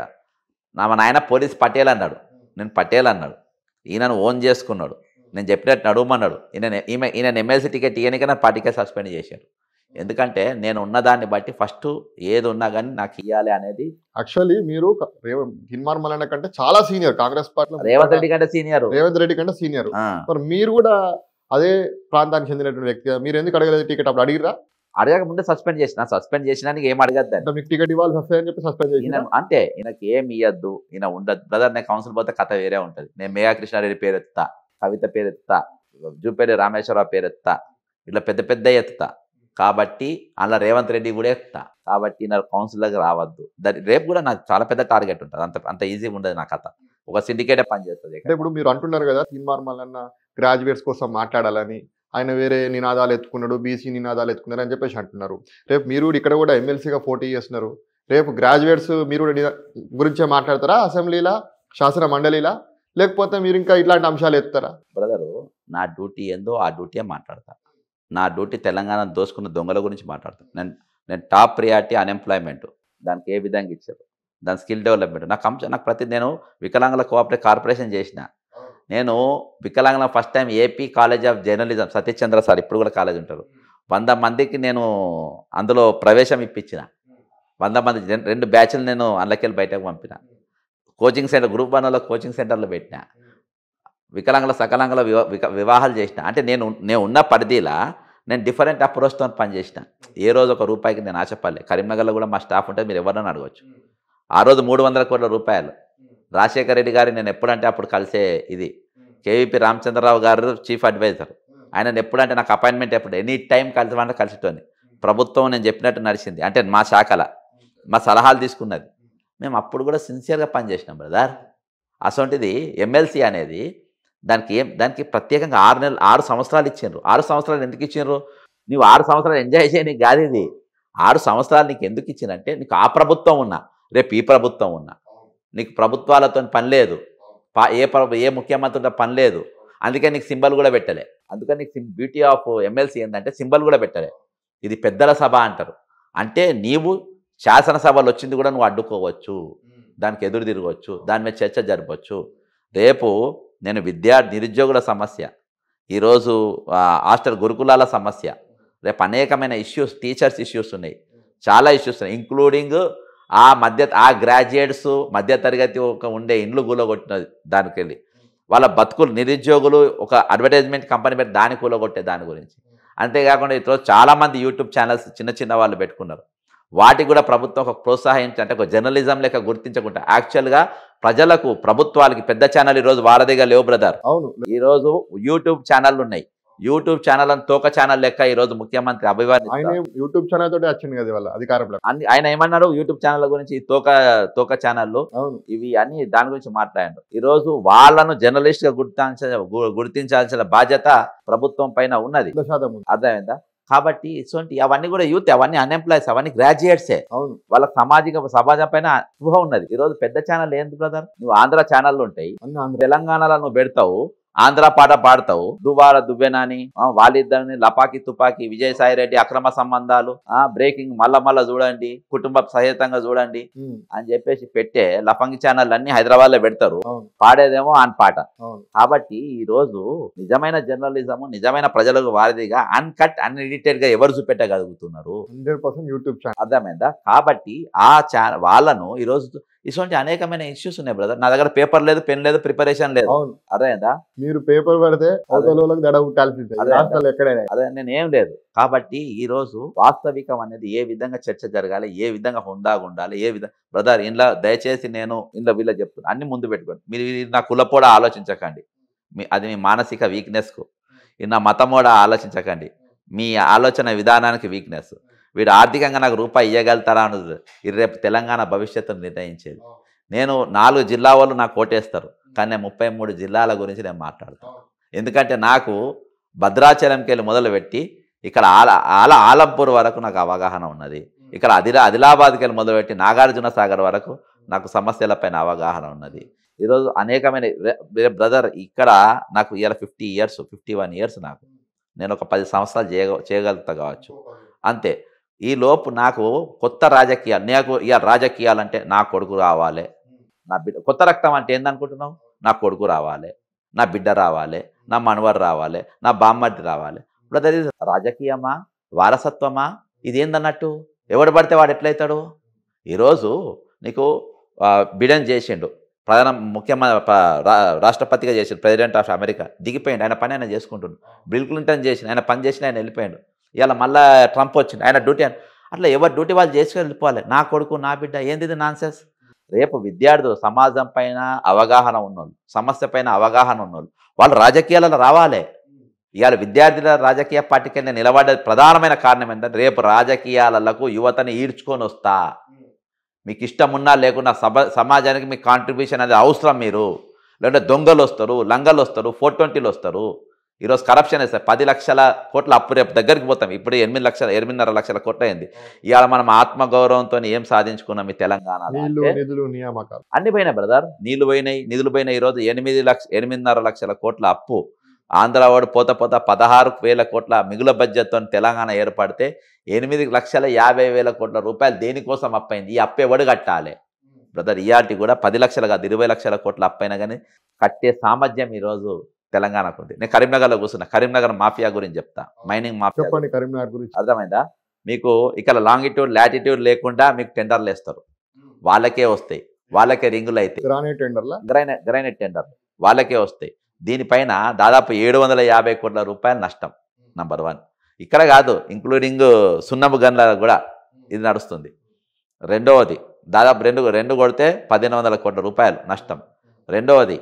మా నాయన పోలీస్ పటేల్ అన్నాడు, నేను పటేల్ అన్నాడు. ఈయనను ఓన్ చేసుకున్నాడు. నేను చెప్పినట్టు నడుమన్నాడు. ఈయన ఎమ్మెల్సీ టికెట్ ఇయ్యనికైనా పార్టీకే సస్పెండ్ చేశారు. ఎందుకంటే నేను ఉన్నదాన్ని బట్టి ఫస్ట్ ఏది ఉన్నా కానీ నాకు ఇవ్వాలి అనేది. యాక్చువల్లీ మీరు కిన్మార్ మల్లన్న కంటే చాలా సీనియర్ కాంగ్రెస్ పార్టీలో. రేవంత్ రెడ్డి కంటే సీనియర్. రేవంత్ రెడ్డి కంటే సీనియర్. మరి మీరు కూడా అదే ప్రాంతానికి చెందినటువంటి వ్యక్తిగా మీరు ఎందుకు అడగలేదు టికెట్? అప్పుడు అడిగిరా? అడగక ముందే సస్పెండ్ చేసినానికి ఏం అడగద్దు. మీకు టికెట్ ఇవ్వాలి అని చెప్పి సస్పెండ్ చేసిన అంతే. ఈయనకి ఏం ఇవ్వద్దు, ఈయన ఉండదు. బ్రదర్ నేను కౌన్సిల్ పోతే కథ వేరే ఉంటుంది. నేను మేఘా కృష్ణారెడ్డి పేరు ఎత్తుతా, కవిత పేరు ఎత్తుతా, జూపేడి రామేశ్వరరావు పేరు ఎత్తుతా, ఇట్లా పెద్ద పెద్ద ఎత్తుతా. కాబట్టి అలా రేవంత్ రెడ్డి కూడా ఎత్తుతా. కాబట్టి నా కౌన్సిల్లోకి రావద్దు. రేపు కూడా నాకు చాలా పెద్ద టార్గెట్ ఉంటుంది. అంత ఈజీగా ఉండదు నా కథ. ఒక సిండికేటే పనిచేస్తుంది. ఇప్పుడు మీరు అంటున్నారు కదా కిన్మార్ మల్లన్న గ్రాడ్యుయేట్స్ కోసం మాట్లాడాలని, ఆయన వేరే నినాదాలు ఎత్తుకున్నాడు, బీసీ నినాదాలు ఎత్తుకున్నారు అని చెప్పేసి అంటున్నారు. రేపు మీరు ఇక్కడ కూడా ఎమ్మెల్సీగా పోటీ చేస్తున్నారు. రేపు గ్రాడ్యుయేట్స్ మీరు కూడా గురించే మాట్లాడతారా అసెంబ్లీలా, శాసన మండలిలా, లేకపోతే మీరు ఇంకా ఇట్లాంటి అంశాలు ఎత్తారా? బ్రదరు, నా డ్యూటీ ఏందో ఆ డ్యూటీ మాట్లాడతా. నా డ్యూటీ తెలంగాణ దోసుకున్న దొంగల గురించి మాట్లాడతాను. నేను టాప్ ప్రియారిటీ అన్ఎంప్లాయ్మెంట్, దానికి ఏ విధంగా ఇచ్చారు, దాని స్కిల్ డెవలప్మెంట్. నాకు నేను వికలాంగుల కోఆపరేటివ్ కార్పొరేషన్ చేసిన. నేను వికలాంగుల first time AP college of journalism Satishchandra sir ఇప్పుడు కూడా కాలేజ్ ఉంటారు, 100 మందికి నేను అందులో ప్రవేశం ఇప్పించిన. 100 మంది 2 బ్యాచ్లు నేను అందులోకెళ్ళి బయటకు పంపిన. కోచింగ్ సెంటర్ గ్రూప్ 1లో కోచింగ్ సెంటర్లో పెట్టిన. వికలాంగుల సకలాంగుల వివాహాలు చేసిన. అంటే నేను ఉన్న పరిధిలా నేను డిఫరెంట్ అప్రోచ్తో పనిచేసిన. ఏ రోజు ఒక రూపాయికి నేను ఆశపడలే. కరీంనగర్లో కూడా మా స్టాఫ్ ఉంటే మీరు ఎవరైనా అడగవచ్చు. ఆ రోజు 300 కోట్ల రూపాయలు. రాజశేఖర రెడ్డి గారి నేను ఎప్పుడంటే అప్పుడు కలిసే ఇది. కేవీపీ రామచంద్రరావు గారు చీఫ్ అడ్వైజర్. ఆయన ఎప్పుడంటే నాకు అపాయింట్మెంట్ ఎప్పుడు ఎనీ టైం కలిసిటోని. ప్రభుత్వం నేను చెప్పినట్టు నడిచింది. అంటే మా శాఖల మా సలహాలు తీసుకున్నది. మేము అప్పుడు కూడా సిన్సియర్గా పనిచేసినాం బ్రదర్. అసొంటిది ఎమ్మెల్సీ అనేది దానికి ప్రత్యేకంగా 6 సంవత్సరాలు ఇచ్చిండ్రు. 6 సంవత్సరాలు ఎందుకు ఇచ్చిండ్రు? నువ్వు 6 సంవత్సరాలు ఎంజాయ్ చేయడానికి కాదు ఇది. 6 సంవత్సరాలు నీకు ఎందుకు ఇచ్చిందంటే నీకు ఆ ప్రభుత్వం ఉన్నా, రేపు ఈ ప్రభుత్వం ఉన్నా, నీకు ప్రభుత్వాలతో పని లేదు, ఏ ముఖ్యమంత్రితో పని లేదు. అందుకే నీకు సింబల్ కూడా పెట్టలే. అందుకని నీకు బ్యూటీ ఆఫ్ ఎమ్మెల్సీ ఏంటంటే సింబల్ కూడా పెట్టలే. ఇది పెద్దల సభ అంటారు. అంటే నీవు శాసనసభలు వచ్చింది కూడా నువ్వు అడ్డుకోవచ్చు, దానికి ఎదురు తిరగవచ్చు, దాని మీద చర్చ జరపవచ్చు. రేపు నేను నిరుద్యోగుల సమస్య, ఈరోజు హాస్టల్ గురుకులాల సమస్య, రేపు అనేకమైన ఇష్యూస్, టీచర్స్ ఇష్యూస్ ఉన్నాయి, చాలా ఇష్యూస్ ఉన్నాయి. ఇంక్లూడింగ్ ఆ గ్రాడ్యుయేట్స్ మధ్యతరగతి ఉండే ఇండ్లు కూలగొట్టినది. దానికి వెళ్ళి వాళ్ళ బతుకులు, నిరుద్యోగులు ఒక అడ్వర్టైజ్మెంట్ కంపెనీ పెట్టి దాన్ని కూలగొట్టే దాని గురించి. అంతేకాకుండా ఈరోజు చాలామంది యూట్యూబ్ ఛానల్స్ చిన్న వాళ్ళు పెట్టుకున్నారు. వాటికి కూడా ప్రభుత్వం ఒక ప్రోత్సహించి, అంటే ఒక జర్నలిజం లెక్క గుర్తించకుండా యాక్చువల్గా ప్రజలకు, ప్రభుత్వాలకి పెద్ద ఛానల్ ఈరోజు వారధిగా లేవు బ్రదర్. అవును, ఈరోజు యూట్యూబ్ ఛానళ్ళు ఉన్నాయి. యూట్యూబ్ ఛానల్ అని తోక ఛానల్ లెక్క ఈరోజు ముఖ్యమంత్రి అభివర్ణిస్తారు. యూట్యూబ్ ఛానల్ తోటి వచ్చింది కదా వాళ్ళ అధికారంలో. ఆయన ఏమన్నారు? యూట్యూబ్ ఛానల్ గురించి తోక ఛానళ్ళు ఇవి అని దాని గురించి మాట్లాడారు. ఈరోజు వాళ్ళను జర్నలిస్ట్ గా గుర్తించాల్సిన బాధ్యత ప్రభుత్వం పైన ఉన్నది. అర్థమైందా? కాబట్టి ఇటువంటి అవన్నీ కూడా యూత్, అవన్నీ అన్ఎంప్లాయ్స్, అవన్నీ గ్రాడ్యుయేట్సే. వాళ్ళకి సమాజం పైన స్పృహ ఉన్నది. ఈరోజు పెద్ద ఛానల్ ఏంది బ్రదర్? నువ్వు ఆంధ్ర ఛానళ్ళు ఉంటాయి, తెలంగాణలో నువ్వు పెడతావు, ఆంధ్ర పాట పాడతావు, దువ్వార దువ్వెనాని, వాళ్ళిద్దరిని లపాకి తుపాకి, విజయసాయి రెడ్డి అక్రమ సంబంధాలు, బ్రేకింగ్ మళ్ళా చూడండి, కుటుంబ సహితంగా చూడండి అని చెప్పేసి పెట్టే లఫంగి ఛానల్ అన్ని హైదరాబాద్ లో పెడతారు, పాడేదేమో ఆన్ పాట. కాబట్టి ఈ రోజు నిజమైన జర్నలిజం, నిజమైన ప్రజలకు వారిదిగా అన్కట్ అన్ఎడిటెడ్ గా ఎవరు చూపెట్టగలుగుతున్నారు? 100% యూట్యూబ్ ఛానల్. అర్థమైందా? కాబట్టి ఆ వాళ్ళను ఈ రోజు ఇటువంటి అనేకమైన ఇష్యూస్ ఉన్నాయి బ్రదర్. నా దగ్గర పేపర్ లేదు, పెన్ లేదు, ప్రిపరేషన్ లేదు. అర్థమైందా? మీరు పేపర్ పెడితే అదే నేను ఏం లేదు. కాబట్టి ఈ రోజు వాస్తవికం అనేది ఏ విధంగా చర్చ జరగాలి, ఏ విధంగా హుందాగా ఉండాలి, ఏ విధంగా బ్రదర్ ఇంట్లో దయచేసి నేను ఇంట్లో వీళ్ళ చెప్తున్నా, అన్ని ముందు పెట్టుకోండి. మీరు నా కులపోడ ఆలోచించకండి, అది మీ మానసిక వీక్నెస్ కు. నా మతమోడ ఆలోచించకండి, మీ ఆలోచన విధానానికి వీక్నెస్. వీడు ఆర్థికంగా నాకు రూపాయి ఇవ్వగలుగుతారా అన్నది ఇది రేపు తెలంగాణ భవిష్యత్తును నిర్ణయించేది. నేను 4 జిల్లా వాళ్ళు నాకు ఓటేస్తారు, కానీ నేను 33 జిల్లాల గురించి నేను మాట్లాడతాను. ఎందుకంటే నాకు భద్రాచలంకి వెళ్ళి మొదలుపెట్టి ఇక్కడ ఆలంపూర్ వరకు నాకు అవగాహన ఉన్నది. ఇక్కడ ఆదిలాబాద్కి వెళ్ళి మొదలుపెట్టి నాగార్జున సాగర్ వరకు నాకు సమస్యలపైన అవగాహన ఉన్నది. ఈరోజు అనేకమైన బ్రదర్ ఇక్కడ నాకు ఇవాళ 50 ఇయర్స్ 51 ఇయర్స్ నాకు, నేను ఒక 10 సంవత్సరాలు చేయగలుగుతా కావచ్చు అంతే. ఈ లోపు నాకు కొత్త రాజకీయాలు, నాకు ఇక రాజకీయాలంటే నా కొడుకు రావాలి, నా బిడ్డ. కొత్త రక్తం అంటే ఏందనుకుంటున్నావు? నా కొడుకు రావాలి, నా బిడ్డ రావాలి, నా మనవరు రావాలి, నా బామ్మర్ది రావాలి. బ్రదర్ ఇది రాజకీయమా, వారసత్వమా? ఇది ఏందన్నట్టు? ఎవడు పడితే వాడు ఎట్లయితాడు? ఈరోజు నీకు బిడెన్ చేసిండు, రాష్ట్రపతిగా చేసిండు, ప్రెసిడెంట్ ఆఫ్ అమెరికా దిగిపోయిండు, ఆయన పని ఆయన చేసుకుంటుండు. బిల్ క్లింటన్ చేసిండు, ఆయన పని చేసిన ఆయన వెళ్ళిపోయాడు. ఇవాళ మళ్ళీ ట్రంప్ వచ్చింది, ఆయన డ్యూటీ అట్లా ఎవరి డ్యూటీ వాళ్ళు చేసుకుని వెళ్ళిపోవాలి. నా కొడుకు నా బిడ్డ ఏంది ఇది నాన్సెన్స్? రేపు విద్యార్థులు సమాజం పైన అవగాహన ఉన్నోళ్ళు, సమస్య పైన అవగాహన ఉన్నోళ్ళు వాళ్ళు రాజకీయాలలో రావాలి. ఇవాళ విద్యార్థుల రాజకీయ పార్టీకి నేను నిలబడే ప్రధానమైన కారణం ఏంటంటే రేపు రాజకీయాలకు యువతని ఈడ్చుకొని వస్తా. మీకు ఇష్టం ఉన్నా లేకున్నా సమాజానికి మీ కాంట్రిబ్యూషన్ అనేది అవసరం. మీరు లేదంటే దొంగలు వస్తారు, లంగలు వస్తారు, 420లు వస్తారు. ఈరోజు కరప్షన్ వేస్తారు, 10 లక్షల కోట్ల అప్పు రేపు దగ్గరికి పోతాం. ఇప్పుడు 8.5 లక్షల కోట్ల అయింది. ఇవాళ మనం ఆత్మగౌరవంతో ఏం సాధించుకున్నాం ఈ తెలంగాణలో? అన్ని పోయినాయి బ్రదర్, నీళ్లు పోయినాయి, నిధులు పోయినాయి. ఈరోజు 8.5 లక్షల కోట్ల అప్పు. ఆంధ్రవాడు పోత 16,000 కోట్ల మిగుల బడ్జెట్తో తెలంగాణ ఏర్పడితే 8,50,000 కోట్ల రూపాయలు దేనికోసం అప్పైంది? ఈ అప్పు ఎవడు కట్టాలి బ్రదర్? ఇయాటి కూడా 10 లక్షలు కాదు 20 లక్షల కోట్ల అప్పైనా కానీ కట్టే సామర్థ్యం ఈరోజు తెలంగాణకు ఉంది. నేను కరీంనగర్లో కూర్చున్నా, కరీంనగర్ మాఫియా గురించి చెప్తా, మైనింగ్ మాఫియా. చెప్పండి కరీంనగర్ గురించి. అర్థమైందా మీకు? ఇక్కడ లాంగిట్యూడ్ లాటిట్యూడ్ లేకుండా మీకు టెండర్లు వేస్తారు, వాళ్ళకే వస్తాయి, వాళ్ళకే రింగులు అవుతాయి. గ్రైనేట్ టెండర్లు వాళ్ళకే వస్తాయి. దీనిపైన దాదాపు 750 కోట్ల రూపాయలు నష్టం. నంబర్ 1 ఇక్కడ కాదు, ఇంక్లూడింగ్ సున్నపు గన్ల కూడా ఇది నడుస్తుంది. రెండవది దాదాపు రెండు కొడితే 1,500 కోట్ల రూపాయలు నష్టం. రెండవది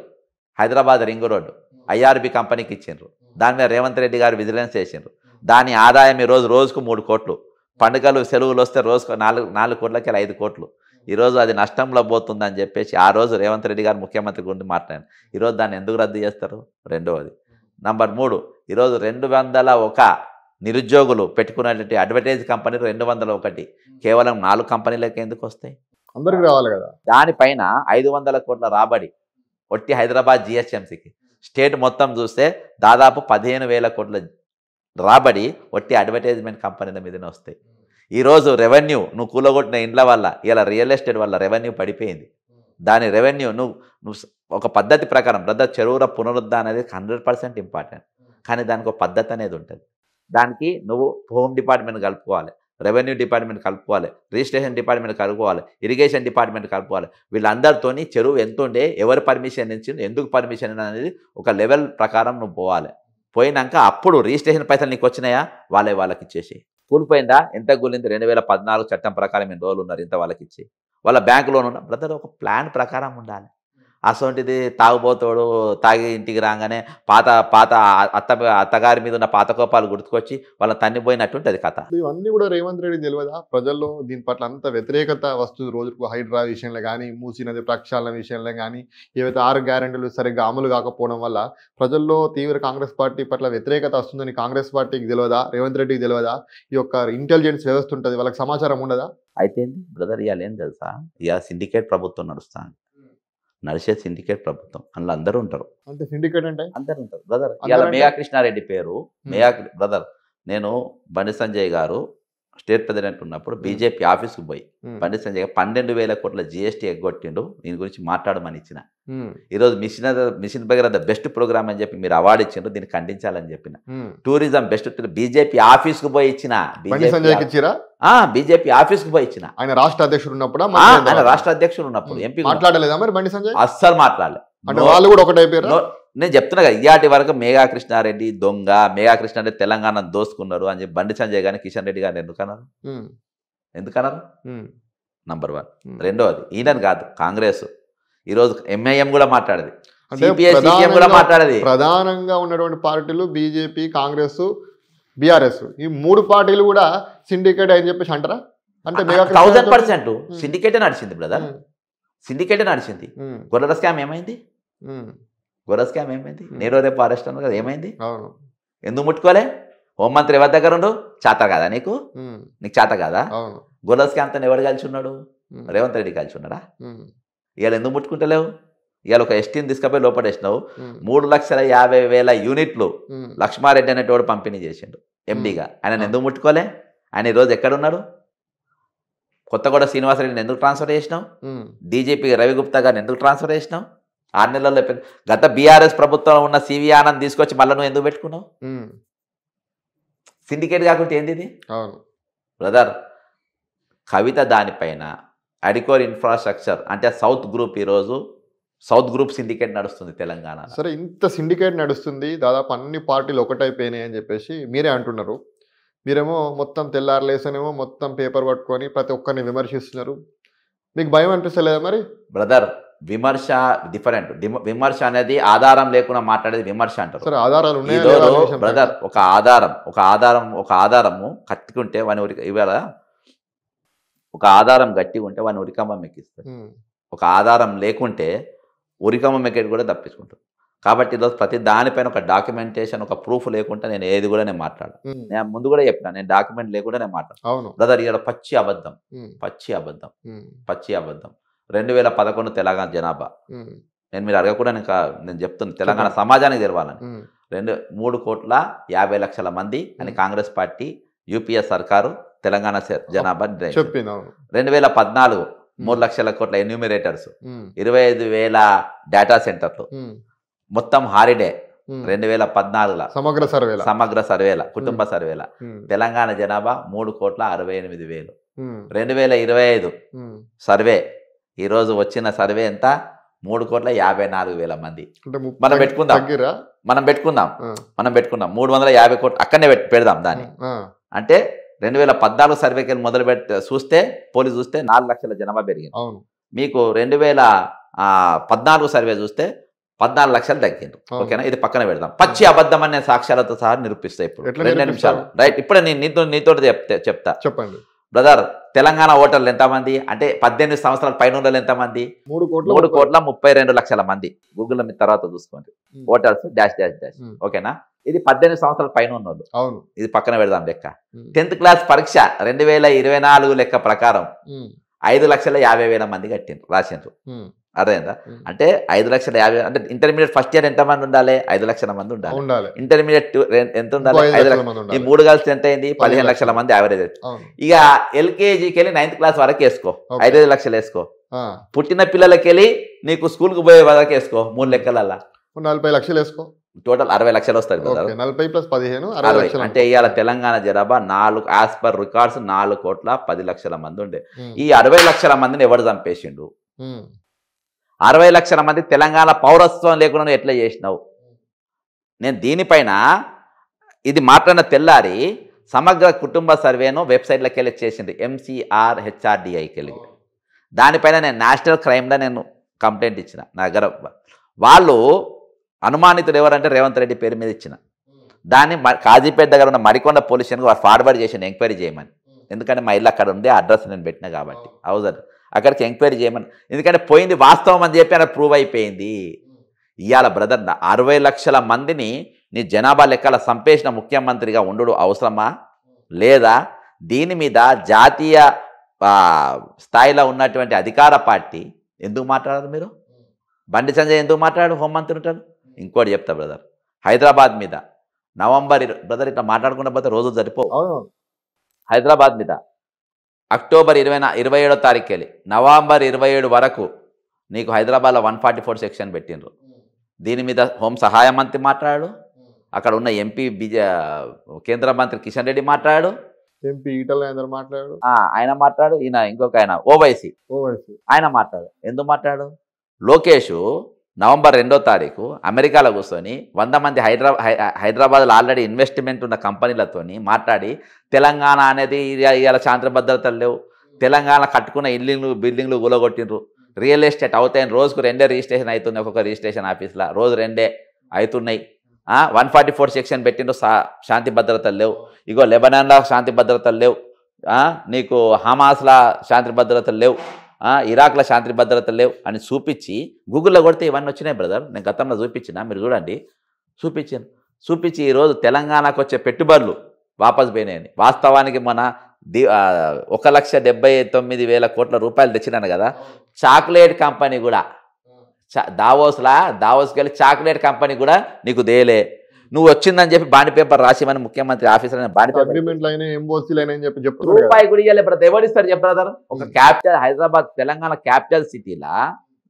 హైదరాబాద్ రింగ్ రోడ్డు IRB కంపెనీకి ఇచ్చిండ్రు, దాని మీద రేవంత్ రెడ్డి గారు విజిలెన్స్ చేసిండ్రు. దాని ఆదాయం ఈరోజు రోజుకు 3 కోట్లు, పండుగలు సెలవులు వస్తే రోజుకు 4 కోట్లకి 5 కోట్లు. ఈరోజు అది నష్టంలో పోతుందని చెప్పేసి ఆ రోజు రేవంత్ రెడ్డి గారు ముఖ్యమంత్రి గురించి మాట్లాడారు. ఈరోజు దాన్ని ఎందుకు రద్దు చేస్తారు? రెండవది. నంబర్ 3 ఈరోజు 201 నిరుద్యోగులు పెట్టుకున్నటువంటి అడ్వర్టైజ్ కంపెనీలు 201 కేవలం 4 కంపెనీలకి ఎందుకు వస్తాయి? అందరికి రావాలి కదా. దానిపైన 500 కోట్ల రాబడి ఒట్టి హైదరాబాద్ GHMCకి. స్టేట్ మొత్తం చూస్తే దాదాపు 15,000 కోట్ల రాబడి ఒట్టి అడ్వర్టైజ్మెంట్ కంపెనీల మీదనే వస్తాయి. ఈరోజు రెవెన్యూ నువ్వు కూలగొట్టిన ఇండ్ల వల్ల ఇలా రియల్ ఎస్టేట్ వల్ల రెవెన్యూ పడిపోయింది. దాని రెవెన్యూ నువ్వు ఒక పద్ధతి ప్రకారం బ్రదర్, చెరువుల పునరుద్ధరణ అనేది 100% ఇంపార్టెంట్. కానీ దానికి ఒక పద్ధతి అనేది ఉంటుంది. దానికి నువ్వు హోమ్ డిపార్ట్మెంట్ కలుపుకోవాలి, రెవెన్యూ డిపార్ట్మెంట్ కలుపుకోవాలి, రిజిస్ట్రేషన్ డిపార్ట్మెంట్ కలుపుకోవాలి, ఇరిగేషన్ డిపార్ట్మెంట్ కలుపుకోవాలి. వీళ్ళందరితోని చెరువు ఎంత ఉండే, ఎవరు పర్మిషన్ ఇచ్చింది, ఎందుకు పర్మిషన్ అనేది ఒక లెవెల్ ప్రకారం నువ్వు పోవాలి. పోయినాక అప్పుడు రిజిస్ట్రేషన్ పైసలు నీకు వచ్చినాయా వాళ్ళకి ఇచ్చేసి. కూలిపోయిందా? ఎంత కూలింది? 2014 చట్టం ప్రకారం ఎన్ని రోజులు ఉన్నారు ఇంత వాళ్ళకి ఇచ్చి. వాళ్ళ బ్యాంకు లోన్ ఉన్న బ్రదర్ ఒక ప్లాన్ ప్రకారం ఉండాలి. అసొంటిది తాగుబోతాడు, తాగి ఇంటికి రాగానే పాత అత్తగారి మీద ఉన్న పాత కోపాలు గుర్తుకొచ్చి వాళ్ళ తన్నిపోయినట్టుంటుంది కథ. ఇవన్నీ కూడా రేవంత్ రెడ్డి తెలియదా? ప్రజల్లో దీని పట్ల అంత వ్యతిరేకత వస్తుంది రోజుకు. హైడ్రా విషయంలో కానీ, మూసీ నది ప్రక్షాళన విషయంలో కానీ, ఏవైతే 6 గ్యారెంటీలు సరిగ్గా అమలు కాకపోవడం వల్ల ప్రజల్లో తీవ్ర కాంగ్రెస్ పార్టీ పట్ల వ్యతిరేకత వస్తుందని కాంగ్రెస్ పార్టీకి తెలియదా? రేవంత్ రెడ్డికి తెలియదా? ఈ యొక్క ఇంటెలిజెన్స్ వ్యవస్థ ఉంటుంది, వాళ్ళకి సమాచారం ఉండదా? అయితే బ్రదర్ ఇవాళ ఏం తెలుసా, ఇవాళ సిండికేట్ ప్రభుత్వం నడుస్తాను. నడిచే సిండికేట్ ప్రభుత్వం, అందులో అందరూ ఉంటారు. అంటే సిండికేట్ అంటే అందరూ ఉంటారు బ్రదర్. అందరూ ఇవాళ అంటే? మేఘా కృష్ణారెడ్డి పేరు బ్రదర్, నేను బండి సంజయ్ గారు స్టేట్ ప్రెసిడెంట్ ఉన్నప్పుడు బీజేపీ ఆఫీస్కి పోయి బండి సంజయ్ గారు 12,000 కోట్ల జిఎస్టీ ఎగ్గొట్టిండు, దీని గురించి మాట్లాడమని ఇచ్చిన. ఈరోజు మిషన్ భగీరథ బెస్ట్ ప్రోగ్రామ్ అని చెప్పి మీరు అవార్డు ఇచ్చిండ్రు, దీన్ని ఖండించాలని చెప్పిన. టూరిజం బెస్ట్ బీజేపీ ఆఫీస్కి పోయి ఇచ్చిన, బీజేపీ ఆఫీస్కి పోయి ఇచ్చిన. ఆయన రాష్ట్ర అధ్యక్షుడు ఉన్నప్పుడు ఆయన రాష్ట్ర అధ్యక్షుడు ఉన్నప్పుడు ఎంపీ మాట్లాడలేదా మరి బండి సంజయ్? అస్సలు మాట్లాడలేదు. అంటే వాళ్ళు కూడా ఒకటైపోయారు. నేను చెప్తున్నా కదా, ఇయాటి వరకు మేఘా కృష్ణారెడ్డి దొంగ, మేఘా కృష్ణారెడ్డి తెలంగాణ దోసుకున్నారు అని చెప్పి బండి సంజయ్ గారిని కిషన్ రెడ్డి గారిని ఎందుకన్నారు? నంబర్ 1. రెండవది ఈయనని కాదు, కాంగ్రెస్ ఈరోజు ఎంఐఎం కూడా మాట్లాడేది, సిపిఐ కూడా మాట్లాడేది. ప్రధానంగా ఉన్నటువంటి పార్టీలు బీజేపీ, కాంగ్రెస్, బీఆర్ఎస్, ఈ 3 పార్టీలు కూడా సిండికేట్ అని చెప్పేసి అంటారా? అంటే 1000% సిండికేటే నడిచింది బ్రదర్, సిండికేటే నడిచింది. గొర్రెల స్కామ్ ఏమైంది? నేరో రేపు అరెస్ట్ అన్నారు కదా, ఏమైంది? ఎందుకు ముట్టుకోలే? హోంమంత్రి ఎవరి దగ్గర ఉండు? చేత కాదా నీకు? నీకు చేత కాదా? గొర్రెల స్కామ్ తో ఎవరు కలిసి ఉన్నాడు? రేవంత్ రెడ్డి కలిసి ఉన్నాడా? ఇవాళ ఎందుకు ముట్టుకుంటలేవు? ఇవాళ ఒక ఎస్టీని తీసుకుపోయి లోపడేసినావు. 3,50,000 యూనిట్లు లక్ష్మారెడ్డి అనేటోడు పంపిణీ చేసిండు ఎండీగా. ఆయన ఎందుకు ముట్టుకోలే? ఆయన ఈరోజు ఎక్కడున్నాడు? కొత్తగూడ శ్రీనివాసరెడ్డిని ఎందుకు ట్రాన్స్ఫర్ చేసినావు? డీజీపీ రవిగుప్తా గారిని ఎందుకు ట్రాన్స్ఫర్ చేసినావు? 6 నెలల్లో గత బీఆర్ఎస్ ప్రభుత్వంలో ఉన్న సివి ఆనంద్ తీసుకొచ్చి మళ్ళీ నువ్వు ఎందుకు పెట్టుకున్నావు? సిండికేట్ కాకుంటే ఏంది ఇది బ్రదర్? కవిత దానిపైన అడికోర్ ఇన్ఫ్రాస్ట్రక్చర్ అంటే సౌత్ గ్రూప్, ఈరోజు సౌత్ గ్రూప్ సిండికేట్ నడుస్తుంది తెలంగాణ. సరే, ఇంత సిండికేట్ నడుస్తుంది, దాదాపు అన్ని పార్టీలు ఒకటైపోయినాయి అని చెప్పేసి మీరే అంటున్నారు. మీరేమో మొత్తం తెల్లారలేసనేమో మొత్తం పేపర్ పట్టుకొని ప్రతి ఒక్కరిని విమర్శిస్తున్నారు. మీకు భయం అనిపిస్తలేదా మరి? బ్రదర్, విమర్శ డిఫరెంట్. విమర్శ అనేది ఆధారం లేకుండా మాట్లాడేది విమర్శ అంటారు. సరే, ఆధారాలు ఉన్నాయి బ్రదర్. ఒక ఆధారము కట్టుకుంటే వాని ఇవాళ ఒక ఆధారం గట్టి ఉంటే వాని ఉరికమ్మం ఎక్కిస్తారు. ఒక ఆధారం లేకుంటే ఉరికమ్మం ఎక్కేది కూడా తప్పించుకుంటారు. కాబట్టి ఈరోజు ప్రతి దానిపైన ఒక డాక్యుమెంటేషన్, ఒక ప్రూఫ్ లేకుండా నేను ఏది కూడా నేను మాట్లాడాను. నేను ముందు కూడా చెప్పిన, నేను డాక్యుమెంట్ లేకుండా నేను మాట్లాడు బ్రదర్. ఇక్కడ పచ్చి అబద్ధం 2011 తెలంగాణ జనాభా, నేను మీరు అడగకుండా నేను చెప్తున్నాను, తెలంగాణ సమాజానికి తెలవాలని. 3,50,00,000 మంది అని కాంగ్రెస్ పార్టీ యూపీఎస్ సర్కారు తెలంగాణ జనాభా 2014 3 లక్షల కోట్ల ఎన్యూమిరేటర్స్, 25,000 డేటా సెంటర్లు, మొత్తం హాలిడే 2014 సమగ్ర సర్వేల కుటుంబ సర్వేల తెలంగాణ జనాభా 3,68,000. 2025 సర్వే, ఈరోజు వచ్చిన సర్వే ఎంత? 3,54,000 మంది. మనం పెట్టుకుందాం 350 కోట్లు అక్కడనే పెడదాం దాన్ని. అంటే 2014 సర్వేకి మొదలు చూస్తే పోలీసు చూస్తే 4 లక్షల జనాభా పెరిగింది. మీకు 2014 సర్వే చూస్తే 14 లక్షలు తగ్గింది. ఓకేనా? ఇది పక్కన పెడదాం. పచ్చి అబద్ధం అనే సాక్ష్యాలతో సహా నిరూపిస్తా ఇప్పుడు 2 నిమిషాలు. రైట్, ఇప్పుడే నేను నీతో చెప్తా. చెప్పండి బ్రదర్. తెలంగాణ ఓటర్లు ఎంతమంది అంటే 18 సంవత్సరాల పైన ఎంతమంది? 3,32,00,000 మంది. గూగుల్లో మీ తర్వాత చూసుకోండి. Voters dash. ఓకేనా? ఇది 18 సంవత్సరాల పైన ఉన్నోళ్ళు. ఇది పక్కన పెడదాం లెక్క. 10th క్లాస్ పరీక్ష 2024 లెక్క ప్రకారం 5,50,000 మంది రాసిండ్రు. అర్థమైందా? అంటే 5,50,000 అంటే ఇంటర్మీడియట్ ఫస్ట్ ఇయర్ ఎంత మంది ఉండాలి? 5 లక్షల మంది ఉండాలి. ఇంటర్మీడియట్ ఎంత ఉండాలి? 5 లక్షలు. ఈ 3 కలిసి ఎంత అయింది? 15 లక్షల మంది యావరేజ్. ఇక ఎల్కేజీకి వెళ్ళి 9th క్లాస్ వరకు వేసుకో, 5 లక్షలు వేసుకో. పుట్టిన పిల్లలకి వెళ్ళి నీకు స్కూల్కి పోయే వరకు వేసుకో, 3 లెక్కలల్లా 40 లక్షలు వేసుకో. టోటల్ 60 లక్షలు వస్తుంది. 40 + 15 60 లక్షలు. అంటే ఇవాళ తెలంగాణ జనాభా 4 యాజ్ పర్ రికార్డ్స్ 4,10,00,000 మంది ఉండే. ఈ 60 లక్షల మందిని ఎవరు చంపేసిండు? 60 లక్షల మంది తెలంగాణ పౌరత్వం లేకుండా ఎట్లా చేసినావు? నేను దీనిపైన ఇది మాట్లాడిన తెల్లారి సమగ్ర కుటుంబ సర్వేను వెబ్సైట్లోకి వెళ్ళి చేసింది, MCRHRDIకి వెళ్ళి. దానిపైన నేను నేషనల్ క్రైమ్లో నేను కంప్లైంట్ ఇచ్చిన. నా దగ్గర వాళ్ళు అనుమానితుడు ఎవరంటే రేవంత్ రెడ్డి పేరు మీద ఇచ్చిన. దాన్ని కాజీపేట దగ్గర ఉన్న మరికొండ పోలీస్ స్టేషన్కి ఫార్వర్డ్ చేసిన ఎంక్వైరీ చేయమని. ఎందుకంటే మా ఇల్లు అక్కడ ఉంది, అడ్రస్ నేను పెట్టినా కాబట్టి అవుతుంది అక్కడికి ఎంక్వైరీ చేయమని. ఎందుకంటే పోయింది వాస్తవం అని చెప్పి అక్కడ ప్రూవ్ అయిపోయింది. ఇవాళ బ్రదర్ 60 లక్షల మందిని నీ జనాభా లెక్కల సంపేసిన ముఖ్యమంత్రిగా ఉండడు అవసరమా లేదా? దీని మీద జాతీయ స్థాయిలో ఉన్నటువంటి అధికార పార్టీ ఎందుకు మాట్లాడారు? మీరు బండి సంజయ్ ఎందుకు మాట్లాడు హోంమంత్రి ఉంటాడు. ఇంకోటి చెప్తా బ్రదర్, హైదరాబాద్ మీద బ్రదర్ ఇట్లా మాట్లాడుకున్న పోతే రోజు సరిపోవు. హైదరాబాద్ మీద అక్టోబర్ 27వ తారీఖు వెళ్ళి నవంబర్ 27 వరకు నీకు హైదరాబాద్లో 144 సెక్షన్ పెట్టిండ్రు. దీని మీద హోం సహాయ మంత్రి మాట్లాడు, అక్కడ ఉన్న ఎంపీ కేంద్ర మంత్రి కిషన్ రెడ్డి మాట్లాడు, ఎంపీ ఈటల రాజేందర్ మాట్లాడు, ఆయన మాట్లాడు, ఈయన ఇంకొక ఆయన ఓవైసీ ఆయన మాట్లాడు. ఎందుకు మాట్లాడు? లోకేష్ నవంబర్ 2వ తారీఖు అమెరికాలో కూర్చొని 100 మంది హైదరాబాద్లో ఆల్రెడీ ఇన్వెస్ట్మెంట్ ఉన్న కంపెనీలతోని మాట్లాడి తెలంగాణ అనేది ఇవాళ శాంతి భద్రతలు లేవు, తెలంగాణ కట్టుకున్న బిల్డింగ్లు గులగొట్టిండ్రు, రియల్ ఎస్టేట్ అవుతాయని రోజుకు 2 రిజిస్ట్రేషన్ అవుతుంది ఒక్కొక్క రిజిస్ట్రేషన్ ఆఫీస్లో, రోజు 2 అవుతున్నాయి. 144 సెక్షన్ పెట్టిండ్రు, శాంతి భద్రతలు లేవు. ఇగో లెబనాన్లో శాంతి భద్రతలు లేవు, నీకు హమాస్లా శాంతి భద్రతలు లేవు, ఇరాక్లో శాంతి భద్రతలు లేవు అని చూపించి గూగుల్లో కొడితే ఇవన్నీ వచ్చినాయి బ్రదర్. నేను గతంలో చూపించిన, మీరు చూడండి, చూపించి ఈరోజు తెలంగాణకు వచ్చే పెట్టుబడులు వాపస్ పోయినాయని. వాస్తవానికి మన 1,79,000 కోట్ల రూపాయలు తెచ్చినాను కదా. చాక్లెట్ కంపెనీ కూడా దావోస్కి వెళ్ళి చాక్లెట్ కంపెనీ కూడా నీకు దేలే. నువ్వు వచ్చిందని చెప్పి బాండ్ పేపర్ రాసిమని ముఖ్యమంత్రి ఆఫీసర్ రూపాయి కూడా ఇవ్వలే బ్రదర్. ఎవరిస్తారు చెప్పు. ఒక క్యాపిటల్ హైదరాబాద్ తెలంగాణ క్యాపిటల్ సిటీలా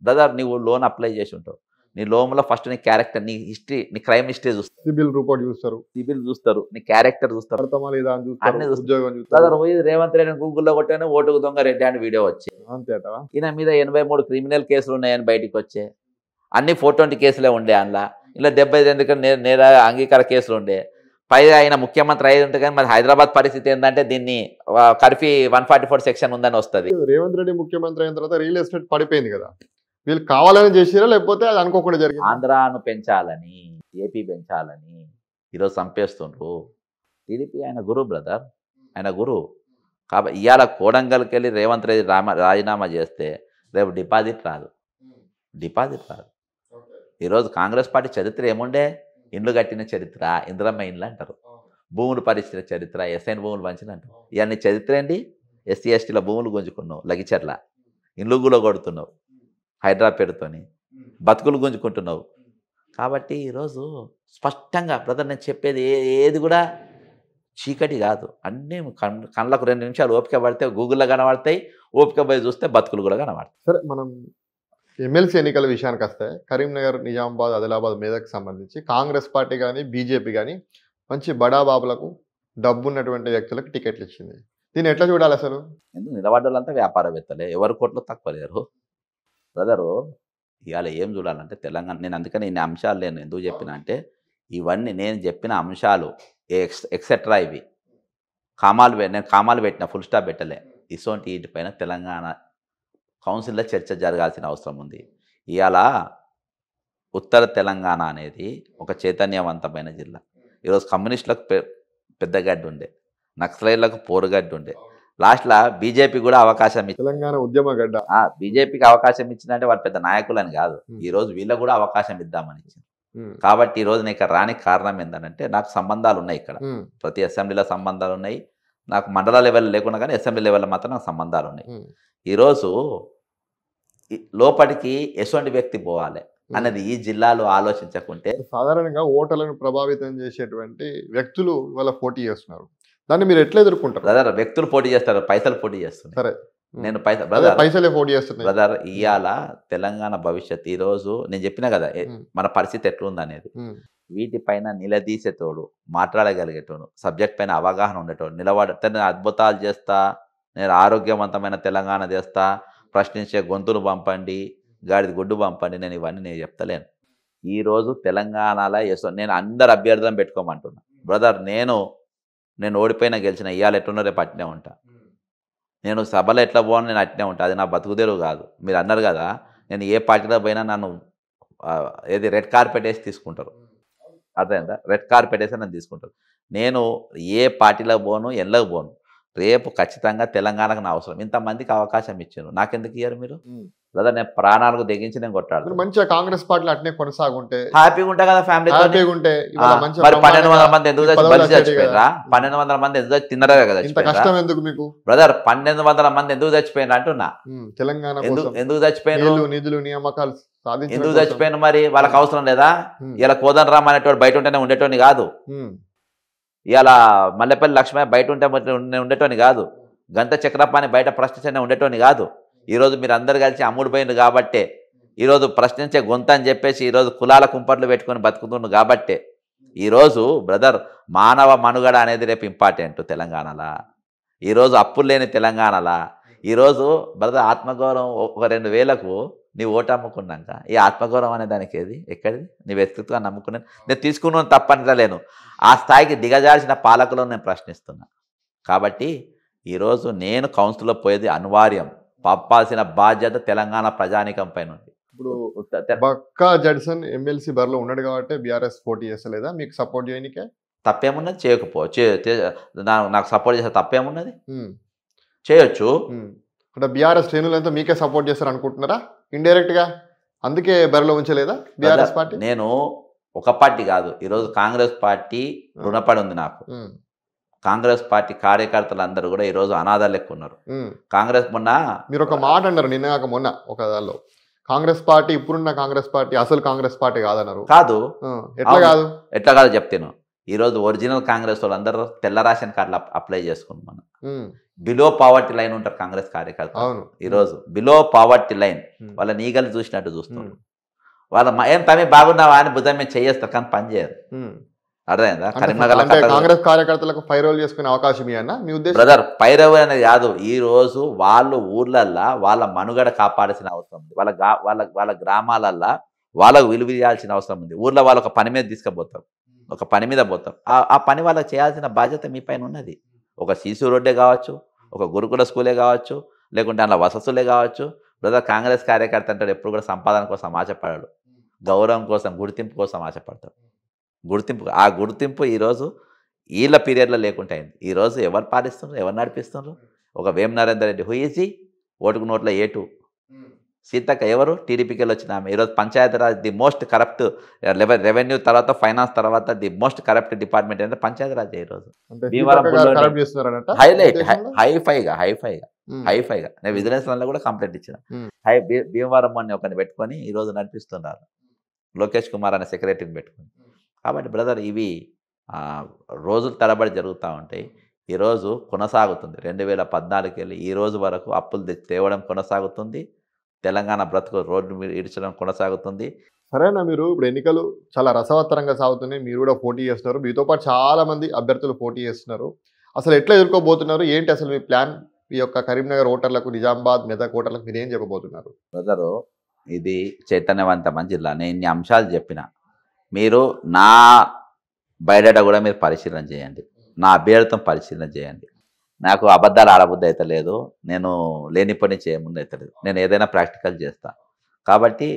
బ్రదర్ నువ్వు లోన్ అప్లై చేసి ఉంటావు. నీ లోన్లో ఫస్ట్ నీ క్యారెక్టర్, నీ హిస్టరీ, నీ క్రైమ్ హిస్టరీ చూస్తారు, సిబిల్ చూస్తారు, నీ క్యారెక్టర్ చూస్తారు, అన్ని చూస్తారు. రేవంత్ రెడ్డి గూగుల్లో కొట్టాను ఓటుకు దొంగ రెడ్డి అని వీడియో వచ్చి ఈయన మీద 83 క్రిమినల్ కేసులు ఉన్నాయని బయటికి వచ్చే, అన్ని 420 కేసులే ఉండే, అందులో ఇలా 75 నేర అంగీకార కేసులు ఉండే. పైగా ఆయన ముఖ్యమంత్రి అయ్యి ఉంటే కానీ మరి హైదరాబాద్ పరిస్థితి ఏంటంటే దీన్ని కర్ఫీ 144 సెక్షన్ ఉందని వస్తుంది. రేవంత్ రెడ్డి ముఖ్యమంత్రి అయిన తర్వాత రియల్ ఎస్టేట్ పడిపోయింది కదా, వీళ్ళు కావాలని చేసిరా లేకపోతే అది అనుకోకుండా జరిగింది? ఆంధ్రాను పెంచాలని, ఏపీ పెంచాలని ఈరోజు చంపేస్తుండ్రు. టీడీపీ ఆయన గురువు బ్రదర్, ఆయన గురువు. కాబట్టి ఇవాళ కోడంగల్కి వెళ్ళి రేవంత్ రెడ్డి రాజీనామా చేస్తే రేపు డిపాజిట్ రాదు. ఈరోజు కాంగ్రెస్ పార్టీ చరిత్ర ఏముండే? ఇండ్లు కట్టిన చరిత్ర, ఇందిరమ్మ ఇండ్లు అంటారు, భూములు పరిచిన చరిత్ర, ఎస్ఐన్ భూములు పంచిన అంటారు. ఇవన్నీ చరిత్ర ఏంటి? ఎస్సీ ఎస్టీల భూములు గుంజుకున్నావు, లగిచర్ల ఇండ్లు కూడా కొడుతున్నావు, హైదరాబాద్తోని బతుకులు గుంజుకుంటున్నావు. కాబట్టి ఈరోజు స్పష్టంగా బ్రదర్ నేను చెప్పేది ఏది కూడా చీకటి కాదు, అన్నీ కళ్ళకు 2 నిమిషాలు ఓపిక పడితే గూగుల్లో కనబడతాయి, ఓపిక పోయి చూస్తే బతుకులు కూడా కనబడతాయి. సరే, మనం ఎమ్మెల్సీ ఎన్నికల విషయానికి వస్తే కరీంనగర్, నిజామాబాద్, ఆదిలాబాద్, మెదక్ సంబంధించి కాంగ్రెస్ పార్టీ కానీ బీజేపీ కానీ మంచి బడాబాబులకు డబ్బున్నటువంటి వ్యక్తులకు టికెట్లు ఇచ్చింది. దీన్ని ఎట్లా చూడాలి అసలు? ఎందుకు నిలబడ్డోళ్ళంతా వ్యాపారవేత్తలే, ఎవరు కోట్లు తక్కువ లేరు బ్రదరు. ఇవాళ ఏం చూడాలంటే తెలంగాణ, నేను అందుకని ఇన్ని అంశాలు నేను ఎందుకు చెప్పిన అంటే ఇవన్నీ నేను చెప్పిన అంశాలు ఎక్సెట్రా ఇవి నేను కామాలు పెట్టిన, ఫుల్ స్టాప్ పెట్టలే. ఇసోంటి వీటిపైన తెలంగాణ కౌన్సిల్లో చర్చ జరగాల్సిన అవసరం ఉంది. ఇవాళ ఉత్తర తెలంగాణ అనేది ఒక చైతన్యవంతమైన జిల్లా. ఈరోజు కమ్యూనిస్టులకు పెద్ద గడ్డి ఉండే, నక్సలైట్లకు పోరుగడ్డి ఉండే, లాస్ట్లో బీజేపీ కూడా అవకాశం ఇచ్చింది. తెలంగాణ ఉద్యమ గడ్డ. బీజేపీకి అవకాశం ఇచ్చిందంటే వాళ్ళు పెద్ద నాయకులని కాదు, ఈరోజు వీళ్ళకు కూడా అవకాశం ఇద్దామని ఇచ్చింది. కాబట్టి ఈరోజు నేను ఇక్కడ రానికి కారణం ఏంటంటే నాకు సంబంధాలు ఉన్నాయి, ఇక్కడ ప్రతి అసెంబ్లీలో సంబంధాలు ఉన్నాయి, నాకు మండల లెవెల్ లేకుండా కానీ అసెంబ్లీ లెవెల్లో మాత్రం నాకు సంబంధాలు ఉన్నాయి. ఈరోజు లోపలికి ఎటువంటి వ్యక్తి పోవాలి అనేది ఈ జిల్లాలో ఆలోచించకుంటే, సాధారణంగా ఓటర్లను ప్రభావితం చేసేటువంటి వ్యక్తులు ఇవాళ పోటీ చేస్తున్నారు, దాన్ని మీరు ఎట్లా ఎదుర్కొంటారు? బ్రదర్ వ్యక్తులు పోటీ చేస్తారు, పైసలు పోటీ చేస్తున్నారు. సరే, నేను పైసలే పోటీ చేస్తున్నాను బ్రదర్. ఇవాళ తెలంగాణ భవిష్యత్ ఈరోజు నేను చెప్పిన కదా మన పరిస్థితి ఎట్లుంది అనేది, వీటిపైన నిలదీసేటోడు, మాట్లాడగలిగేటోడు, సబ్జెక్ట్ పైన అవగాహన ఉండేటోడు, నిలబడితే అద్భుతాలు చేస్తా, నేను ఆరోగ్యవంతమైన తెలంగాణ చేస్తా, ప్రశ్నించే గొంతును పంపండి, గాడిది గుడ్డు పంపండి, నేను ఇవన్నీ నేను చెప్తలేను. ఈరోజు తెలంగాణలో నేను అందరు అభ్యర్థులను పెట్టుకోమంటున్నా బ్రదర్. నేను ఓడిపోయినా గెలిచిన ఇవాళ ఎట్లున్నా రేపు అట్నే ఉంటా, నేను సభలో ఎట్లా పోను నేను అట్నే ఉంటా, అది నా బతుకుదేరు కాదు. మీరు అన్నారు కదా నేను ఏ పార్టీలో పోయినా నన్ను ఏది రెడ్ కార్పెట్ వేసి తీసుకుంటారు, అర్థమైందా? రెడ్ కార్పెట్ వేసి నన్ను తీసుకుంటారు. నేను ఏ పార్టీలో పోను, ఎల్లకు పోను, రేపు ఖచ్చితంగా తెలంగాణకు నా అవసరం. ఇంతమందికి అవకాశం ఇచ్చారు, నాకెందుకు ఇయ్యారు మీరు బ్రదర్? నేను ప్రాణాలకు తెగించి నేను కొట్టాడు. మంచిగా కాంగ్రెస్ పార్టీలో అట్నే కొనసాగుంటే హ్యాపీగా ఉంటా కదా, ఫ్యామిలీ. మరి 1200 మంది ఎందుకు చచ్చిపోయినరా? 1200 మంది ఎందుకు తిన్నరా కదా బ్రదర్? 1200 మంది ఎందుకు చచ్చిపోయినారు అంటున్నా. తెలంగాణ ఎందుకు చచ్చిపోయినారు? నిధులు నియామకాలు సాధించడం ఎందుకు కోసం. చచ్చిపోయిన మరి వాళ్ళకి అవసరం లేదా? ఉమ్, ఇలా కోదండ రామ్ అనేటోడు బయట ఉంటేనే ఉండేటోని కాదు. ఉమ్, ఇలా మల్లెపల్లి లక్ష్మయ్య బయట ఉంటే ఉండేటోని కాదు. గంత చక్రపాణి బయట ప్రశ్నించనే ఉండేటోని కాదు. ఈరోజు మీరు అందరు కలిసి అమ్ముడు పోయింది కాబట్టే ఈరోజు ప్రశ్నించే గొంత అని చెప్పేసి ఈరోజు కులాల కుంపట్లు పెట్టుకొని బతుకుతుండు కాబట్టే ఈరోజు బ్రదర్ మానవ మనుగడ అనేది రేపు ఇంపార్టెంట్ తెలంగాణలో. ఈరోజు అప్పులు లేని తెలంగాణలో ఈరోజు బ్రదర్ ఆత్మగౌరవం ఒక 2000కు నీ ఓటు అమ్ముకున్నాక ఈ ఆత్మగౌరవం అనే దానికి ఏది ఎక్కడిది? నీ వ్యక్తిత్వాన్ని నమ్ముకున్నాను నేను తీసుకున్నాను తప్పనిలేను. ఆ స్థాయికి దిగజార్చిన పాలకులను నేను ప్రశ్నిస్తున్నా. కాబట్టి ఈరోజు నేను కౌన్సిల్లో పోయేది అనివార్యం. పంపాల్సిన బాధ్యత తెలంగాణ ప్రజానీకం పైన ఉంది. ఇప్పుడు బక్కా జడ్సన్ ఎమ్మెల్సీ బరిలో ఉన్నాడు కాబట్టి బీఆర్ఎస్ పోటీ చేస్తలేదా మీకు సపోర్ట్ చేయనికే? తప్పేమున్నది? నాకు సపోర్ట్ చేసే తప్పేమున్నది? చేయొచ్చు. అంటే బీఆర్ఎస్ శ్రేణులంతా మీకే సపోర్ట్ చేస్తారు అనుకుంటున్నారా ఇండైరెక్ట్ గా? అందుకే బరిలో ఉంచలేదా బీఆర్ఎస్ పార్టీ? నేను ఒక పార్టీ కాదు, ఈరోజు కాంగ్రెస్ పార్టీ రుణపడి ఉంది నాకు. కాంగ్రెస్ పార్టీ కార్యకర్తలు అందరూ కూడా ఈరోజు అనాథాలు లెక్క ఉన్నారు. కాంగ్రెస్ మొన్న మీరు ఒక మాట అన్నారు నిన్న కాక మొన్న ఒక దానిలో, కాంగ్రెస్ పార్టీ ఇప్పుడున్న కాంగ్రెస్ పార్టీ అసలు కాంగ్రెస్ పార్టీ కాదన్నారు. కాదు. ఎట్లా కాదు? ఎట్లా కాదు చెప్తాను. ఈరోజు ఒరిజినల్ కాంగ్రెస్ వాళ్ళు అందరూ తెల్ల రేషన్ కార్డులు అప్లై చేసుకున్నాం. మనం బిలో పావర్టీ లైన్ ఉంటారు కాంగ్రెస్ కార్యకర్తలు. అవును. ఈరోజు బిలో పావర్టీ లైన్ వాళ్ళ నీగలు చూసినట్టు చూస్తున్నారు. వాళ్ళ ఏం తమే బాగున్నావా అని బుధం మీద చేయేస్తారు కానీ పని చేయరు. అర్థమైందా? కరీంనగర్ కాంగ్రెస్ కార్యకర్తలకు పైరోలు చేసుకునే అవకాశం ఇవ్వనా మీ ఉద్దేశం? బ్రదర్ పైరవి అనేది కాదు. ఈ రోజు వాళ్ళు ఊర్లల్లో వాళ్ళ మనుగడ కాపాడాల్సిన అవసరం ఉంది. వాళ్ళ గ్రామాలల్లో వాళ్ళకు విలువ ఇవ్వాల్సిన అవసరం ఉంది. ఊర్లో వాళ్ళు ఒక పని మీద తీసుకుపోతారు, ఒక పని మీద పోతారు. ఆ పని వాళ్ళకి చేయాల్సిన బాధ్యత మీ పైన ఉన్నది. ఒక సీసీ రోడ్డే కావచ్చు, ఒక గురుకుల స్కూలే కావచ్చు, లేకుంటే అందులో వసతులే కావచ్చు. బ్రదర్ కాంగ్రెస్ కార్యకర్త అంటాడు ఎప్పుడు కూడా సంపాదన కోసం ఆశపడాడు, గౌరవం కోసం గుర్తింపు కోసం ఆశపడతాడు. ఆ గుర్తింపు ఈరోజు వీళ్ళ పీరియడ్లో లేకుండా అయింది. ఈరోజు ఎవరు పాలిస్తున్నారు, ఎవరు నడిపిస్తున్నారు? ఒక వేం నరేందర్ రెడ్డి హుయిజీ ఓటుకు నోట్ల ఏటు, సీతక్క ఎవరు? టీడీపీకి వచ్చిన ఆమె. ఈరోజు Panchayati Raj the most corrupt, revenue తర్వాత ఫైనాన్స్ తర్వాత ది మోస్ట్ కరప్ట్ డిపార్ట్మెంట్ అంటే పంచాయతీరాజ్. ఈరోజు హైలైట్ హైఫైగా నేను విజిలెన్స్ లో కూడా కంప్లైంట్ ఇచ్చిన. భీమవరం అని ఒకరిని పెట్టుకొని ఈరోజు నడిపిస్తున్నారు, లోకేష్ కుమార్ అనే సెక్రటరీని పెట్టుకొని. కాబట్టి బ్రదర్ ఇవి రోజుల తరబడి జరుగుతూ ఉంటాయి. ఈరోజు కొనసాగుతుంది. 2014 వెళ్ళి ఈ రోజు వరకు అప్పులు తేవడం కొనసాగుతుంది. తెలంగాణ బ్రతుకు రోడ్డు మీద ఇడ్చడం కొనసాగుతుంది. సరేనా? మీరు ఇప్పుడు ఎన్నికలు చాలా రసవత్తరంగా సాగుతున్నాయి, మీరు కూడా పోటీ చేస్తున్నారు, మీతో పాటు చాలా మంది అభ్యర్థులు పోటీ చేస్తున్నారు. అసలు ఎట్లా ఎదుర్కోబోతున్నారు, ఏంటి అసలు మీ ప్లాన్? ఈ యొక్క కరీంనగర్ ఓటర్లకు, నిజామాబాద్ మెదక్ ఓటర్లకు మీరు ఏం చెప్పబోతున్నారు? బ్రదరు ఇది చైతన్యవంతమైన జిల్లా. నేను ఇన్ని అంశాలు చెప్పిన, మీరు నా బయోడేటా కూడా మీరు పరిశీలన చేయండి, నా అభ్యర్థిత్వం పరిశీలన చేయండి. నాకు అబద్ధాలు ఆడబుద్ధి అయితే లేదు, నేను లేని పని చేయముందు అయితే లేదు. నేను ఏదైనా ప్రాక్టికల్ చేస్తాను. కాబట్టి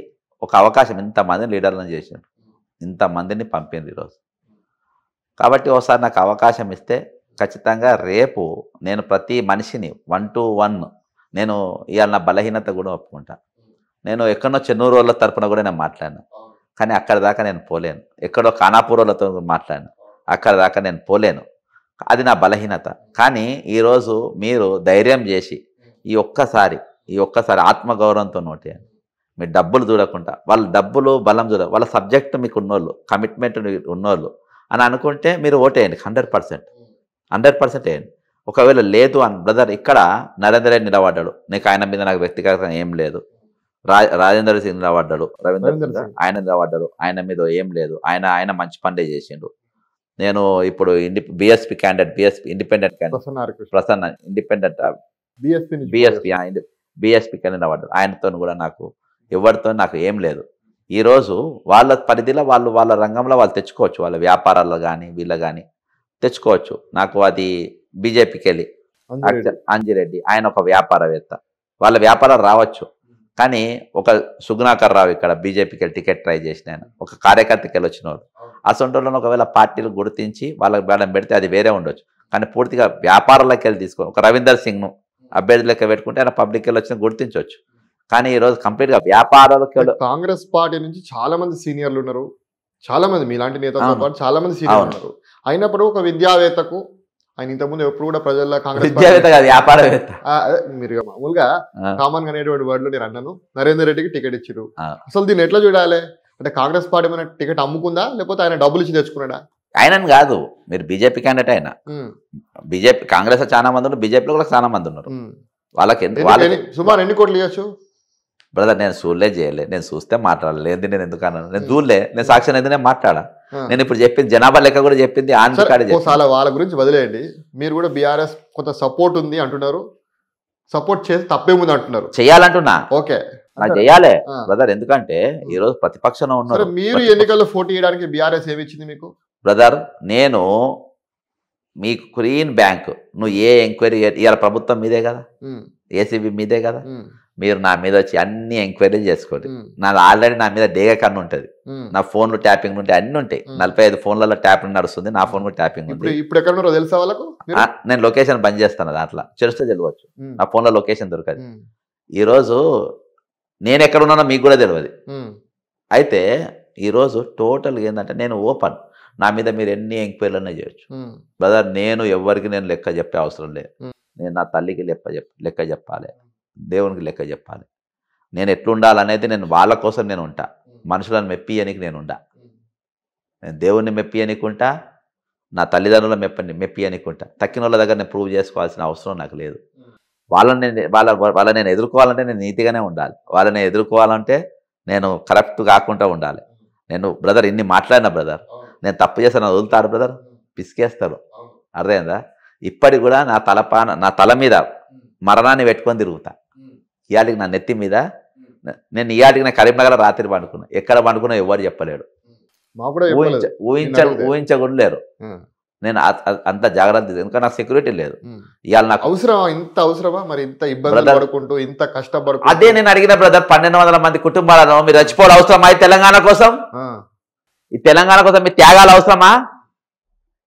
ఒక అవకాశం, ఇంతమందిని లీడర్లను చేసాను, ఇంతమందిని పంపింది ఈరోజు. కాబట్టి ఒకసారి నాకు అవకాశం ఇస్తే ఖచ్చితంగా రేపు నేను ప్రతి మనిషిని 1 to 1 నేను ఇవాళ నా బలహీనత కూడా ఒప్పుకుంటా. నేను ఎక్కడో చెన్నూరు వాళ్ళ తరపున కూడా నేను మాట్లాడాను, కానీ అక్కడ దాకా నేను పోలేను. ఎక్కడో ఖానాపూర్ వాళ్ళతో మాట్లాడాను, అక్కడ దాకా నేను పోలేను. అది నా బలహీనత. కానీ ఈరోజు మీరు ధైర్యం చేసి ఈ ఒక్కసారి ఆత్మగౌరవంతో నోటేయండి. మీరు డబ్బులు చూడకుండా, వాళ్ళ డబ్బులు బలం చూడ, వాళ్ళ సబ్జెక్ట్ మీకు ఉన్నోళ్ళు, కమిట్మెంట్ ఉన్నోళ్ళు అని అనుకుంటే మీరు ఓటేయండి. 100% వేయండి. ఒకవేళ లేదు అని బ్రదర్, ఇక్కడ నరేందర్ రెడ్డి నిలబడ్డాడు, ఆయన మీద నాకు వ్యక్తిగతంగా ఏం లేదు. రాజేందర్ సింగ్ నిలబడ్డాడు, రవీందర్ సింగ్ ఆయన నిలబడ్డాడు, ఆయన మీద ఏం లేదు. ఆయన మంచి పనులే చేసిండు. నేను ఇప్పుడు BSP candidate, independent candidate Prasanna, independent BSP candidate నిలబడ్డాడు. ఆయనతో కూడా నాకు ఎవరితో నాకు ఏం లేదు. ఈరోజు వాళ్ళ పరిధిలో వాళ్ళ రంగంలో వాళ్ళు తెచ్చుకోవచ్చు, వాళ్ళ వ్యాపారాల్లో కానీ వీళ్ళ కానీ తెచ్చుకోవచ్చు. నాకు అది బీజేపీకి వెళ్ళి అంజిరెడ్డి ఆయన ఒక వ్యాపారవేత్త, వాళ్ళ వ్యాపారాలు రావచ్చు. కానీ ఒక సుగుణాకర్ రావు ఇక్కడ బీజేపీకి వెళ్ళి టికెట్ ట్రై చేసిన ఆయన ఒక కార్యకర్తకి వెళ్ళి వచ్చిన వాళ్ళు. అసొంటోళ్ళను ఒకవేళ పార్టీలు గుర్తించి వాళ్ళకి బేడం పెడితే అది వేరే ఉండొచ్చు. కానీ పూర్తిగా వ్యాపారాలకు వెళ్ళి తీసుకో, ఒక రవీందర్ సింగ్ను అభ్యర్థి లెక్క పెట్టుకుంటే ఆయన పబ్లిక్ వెళ్ళి వచ్చిన గుర్తించవచ్చు. కానీ ఈరోజు కంప్లీట్గా వ్యాపారాలకు కాంగ్రెస్ పార్టీ నుంచి చాలా మంది సీనియర్లు ఉన్నారు, చాలా మంది మీలాంటి నేతలతో పాటు చాలా మంది సీనియర్లు ఉన్నారు. అయినప్పుడు ఒక విద్యావేత్తకు ఆయన ఇంతకుముందు ఎప్పుడు కూడా ప్రజల్లో కాంగ్రెస్ విద్యావేత్త కాదు, వ్యాపారవేత్త. అదే మీరు మామూలుగా ఆ. కామన్ గా అనేటువంటి వర్డ్లు నేను అన్నాను. నరేందర్ రెడ్డికి టికెట్ ఇచ్చారు. ఆ. అసలు దీన్ని ఎట్లా చూడాలి? అంటే కాంగ్రెస్ పార్టీ మన టికెట్ అమ్ముకుందా లేకపోతే ఆయన డబ్బులు ఇచ్చి తెచ్చుకున్నాడా? ఆయనని కాదు, మీరు బీజేపీ క్యాండిడేట్ అయినా బీజేపీ కాంగ్రెస్ చాలా మంది ఉన్నారు, బీజేపీలో కూడా చాలా మంది ఉన్నారు. వాళ్ళకి సుమారు ఎన్ని కోట్లు ఇవ్వచ్చు? బ్రదర్ నేను చూడలే చేయలే, నేను చూస్తే మాట్లాడలేదు. ఏంది నేను ఎందుకు అన్నాను? నేను చూడలే, నేను సాక్షి అయితే నేను మాట్లాడా. నేను ఇప్పుడు చెప్పింది జనాభా లెక్క కూడా చెప్పింది ఆంధ్ర వాళ్ళ గురించి వదిలేయండి. మీరు కూడా బీఆర్ఎస్ కొంత సపోర్ట్ ఉంది అంటున్నారు, సపోర్ట్ చేసి తప్పేముంది అంటున్నారు. చెయ్యాలంటున్నా, ఓకే చెయ్యాలి బ్రదర్. ఎందుకంటే ఈ రోజు ప్రతిపక్షంలో ఉన్నారు. మీరు ఎన్నికల్లో పోటీ చేయడానికి బీఆర్ఎస్ ఏమి ఇచ్చింది మీకు? బ్రదర్ నేను మీకు గ్రీన్ బ్యాంక్, నువ్వు ఏ ఎంక్వైరీ ఇవాళ ప్రభుత్వం మీదే కదా, ఏసీబీ మీదే కదా, మీరు నా మీద వచ్చి అన్ని ఎంక్వైరీలు చేసుకోండి. నాది ఆల్రెడీ నా మీద డేగా కన్ను ఉంటుంది, నా ఫోన్లు ట్యాపింగ్ ఉంటాయి, అన్ని ఉంటాయి. 45 ఫోన్లలో ట్యాపింగ్ నడుస్తుంది, నా ఫోన్ కూడా ట్యాపింగ్ ఉంది. ఇప్పుడు ఎక్కడ ఉన్నారో తెలుసా వాళ్ళకు? నేను లొకేషన్ బంద్ చేస్తాను, దాంట్లో చేస్తే తెలియవచ్చు. నా ఫోన్లో లొకేషన్ దొరకదు. ఈరోజు నేను ఎక్కడ ఉన్నానో మీకు కూడా తెలియదు. అయితే ఈరోజు టోటల్గా ఏంటంటే నేను ఓపెన్, నా మీద మీరు ఎన్ని ఎంక్వైరీలనే చేయొచ్చు బ్రదర్. నేను ఎవరికి నేను లెక్క చెప్పే అవసరం లేదు. నేను నా తల్లికి లెక్క చెప్పాలి, దేవునికి లెక్క చెప్పాలి. నేను ఎట్లుండాలనేది నేను వాళ్ళ కోసం నేను ఉంటా. మనుషులను మెప్పియనికి నేను ఉంటా. నేను దేవుణ్ణి మెప్పియనికి ఉంటా, నా తల్లిదండ్రుల మెప్పియనికి ఉంటా. తక్కిన వాళ్ళ దగ్గర నేను ప్రూవ్ చేసుకోవాల్సిన అవసరం నాకు లేదు. వాళ్ళని నేను ఎదుర్కోవాలంటే నేను నీతిగానే ఉండాలి. వాళ్ళని ఎదుర్కోవాలంటే నేను కరప్ట్ కాకుండా ఉండాలి. నేను బ్రదర్ ఇన్ని మాట్లాడినా బ్రదర్, నేను తప్పు చేస్తాను వదులుతారు బ్రదర్, పిసికేస్తారు. అర్థమైందా? ఇప్పటికి కూడా నా తల మీద మరణాన్ని పెట్టుకొని తిరుగుతా. ఇవాటికి నా నెత్తి మీద నేను ఇవాటికి నా కరీంనగర్ రాత్రి పండుకున్నా. ఎక్కడ పండుకున్నా ఎవరు చెప్పలేడు, ఊహించకుండా. నేను అంత జాగ్రత్త, ఎందుకంటే నాకు సెక్యూరిటీ లేదు. ఇవాళ నాకు అవసరమా మరి ఇంత ఇబ్బంది పడుకుంటూ ఇంత కష్టపడుకుంటూ? అదే నేను అడిగిన బ్రదర్, 1200 మంది కుటుంబాలను మీరు చచ్చిపోవాలి అవసరమా? ఈ తెలంగాణ కోసం, ఈ తెలంగాణ కోసం మీ త్యాగాలు అవసరమా?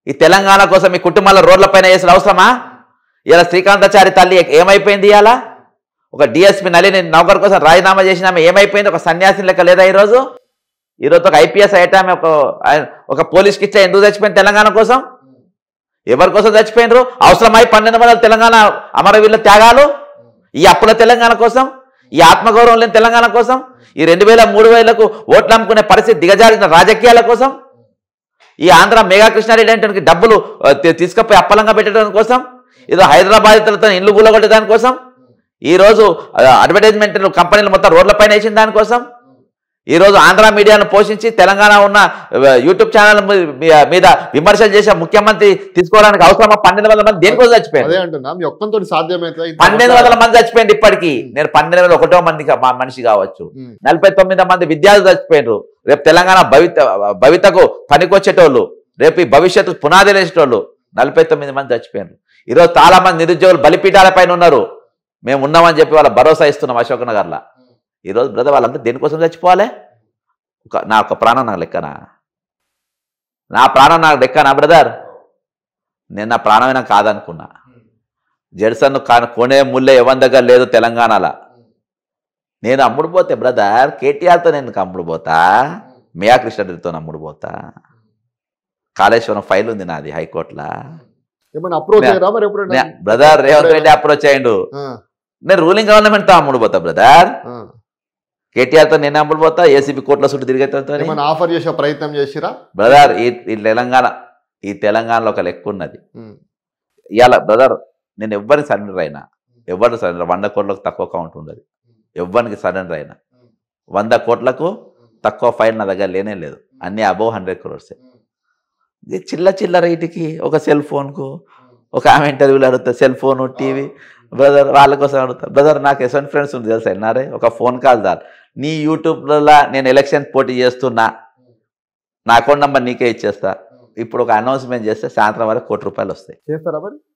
ఈ తెలంగాణ కోసం మీ కుటుంబాల రోడ్లపైన వేసిన అవసరమా? ఇలా శ్రీకాంతాచారి తల్లి ఏమైపోయింది? ఇవాళ ఒక డిఎస్పీ నళిని నౌకర్ కోసం రాజీనామా చేసినామె ఏమైపోయింది? ఒక సన్యాసిని లెక్క లేదా ఈరోజు? ఈరోజు ఒక ఐపీఎస్ ఐటామె ఒక పోలీస్కి ఇచ్చా ఎందుకు చచ్చిపోయింది? తెలంగాణ కోసం. ఎవరి కోసం చచ్చిపోయినరు? అవసరమై 1200 తెలంగాణ అమరవీరుల త్యాగాలు, ఈ అప్పుల తెలంగాణ కోసం, ఈ ఆత్మగౌరవం లేని తెలంగాణ కోసం, ఈ 2000, 3000కు ఓట్లు అమ్ముకునే పరిస్థితి దిగజారిన రాజకీయాల కోసం, ఈ ఆంధ్ర మెగా కృష్ణారెడ్డి అంటే డబ్బులు తీసుకుపోయి అప్పలంగా పెట్టడం కోసం, ఏదో హైదరాబాద్తో ఇల్లు గుల్లగొట్టే దానికోసం, ఈరోజు అడ్వర్టైజ్మెంట్ కంపెనీలు మొత్తం రోడ్లపైన వేసిన దానికోసం, ఈరోజు ఆంధ్ర మీడియాను పోషించి తెలంగాణ ఉన్న యూట్యూబ్ ఛానల్ మీద విమర్శలు చేసే ముఖ్యమంత్రి తీసుకోవడానికి అవసరమా? 1200 మంది దేనికోసం చచ్చిపోయారు? 1200 మంది చచ్చిపోయింది. ఇప్పటికీ నేను 1201వ మనిషి కావచ్చు. 49 మంది విద్యార్థులు చచ్చిపోయినారు. రేపు తెలంగాణ భవితకు పనికొచ్చేటోళ్ళు, రేపు ఈ భవిష్యత్తు పునాది వేసేటోళ్ళు 49 మంది చచ్చిపోయినారు. ఈరోజు చాలా మంది నిరుద్యోగులు బలిపీఠాల పైన ఉన్నారు. మేము ఉన్నామని చెప్పి వాళ్ళ భరోసా ఇస్తున్నాం అశోక్ నగర్లో. ఈరోజు బ్రదర్ వాళ్ళంతా దేనికోసం చచ్చిపోవాలి? నా ఒక ప్రాణం నాకు లెక్కనా? నా ప్రాణం నాకు లెక్కనా బ్రదర్? నేను నా ప్రాణమైనా కాదనుకున్నా. జెడ్సన్ కొనే ముల్లే ఎవరి దగ్గర లేదు తెలంగాణలో. నేను అమ్ముడుపోతే బ్రదర్ కేటీఆర్తో నేను అమ్ముడుపోతా, మియా కృష్ణారెడ్డితో అమ్ముడుపోతా. కాళేశ్వరం ఫైల్ ఉంది నాది హైకోర్టులో. బ్రదర్ రేవంత్ రెడ్డి అప్రోచ్ అయ్యిండు. నేను రూలింగ్ గవర్నమెంట్తో అమ్ముడుపోతా బ్రదర్. కేటీఆర్తో నేను అమ్ముడుపోతా, ఏసీబీ కోర్టుల చుట్టూ తిరిగేతో ఆఫర్ చేసే ప్రయత్నం చేసిరా బ్రదర్. ఈ తెలంగాణలో ఒక లెక్క ఉన్నది. ఇవాళ బ్రదర్ నేను ఎవరికి సరెండర్ అయినా, ఎవరికి సరెండర్ 100 కోట్లకు తక్కువ కౌంట్ ఉండదు. ఎవరికి సరెండర్ అయినా 100 కోట్లకు తక్కువ ఫైల్ నా దగ్గర లేనే లేదు. అన్నీ అబోవ్ 100 crores. చిల్ల రైట్కి ఒక సెల్ ఫోన్కు ఒక ఆమె ఇంటర్వ్యూలు అడుగుతా, సెల్ ఫోను టీవీ బ్రదర్ వాళ్ళ కోసం అడుగుతా. బ్రదర్ నాకు ఎస్ఎన్ ఫ్రెండ్స్ ఉంది తెలుసా ఎన్నారే, ఒక ఫోన్ కాల్ దాని నీ యూట్యూబ్లో నేను ఎలక్షన్ పోటీ చేస్తున్నా, నా అకౌంట్ నెంబర్ నీకే ఇచ్చేస్తా. ఇప్పుడు ఒక అనౌన్స్మెంట్ చేస్తే సాయంత్రం వరకు ₹1 కోటి వస్తాయి.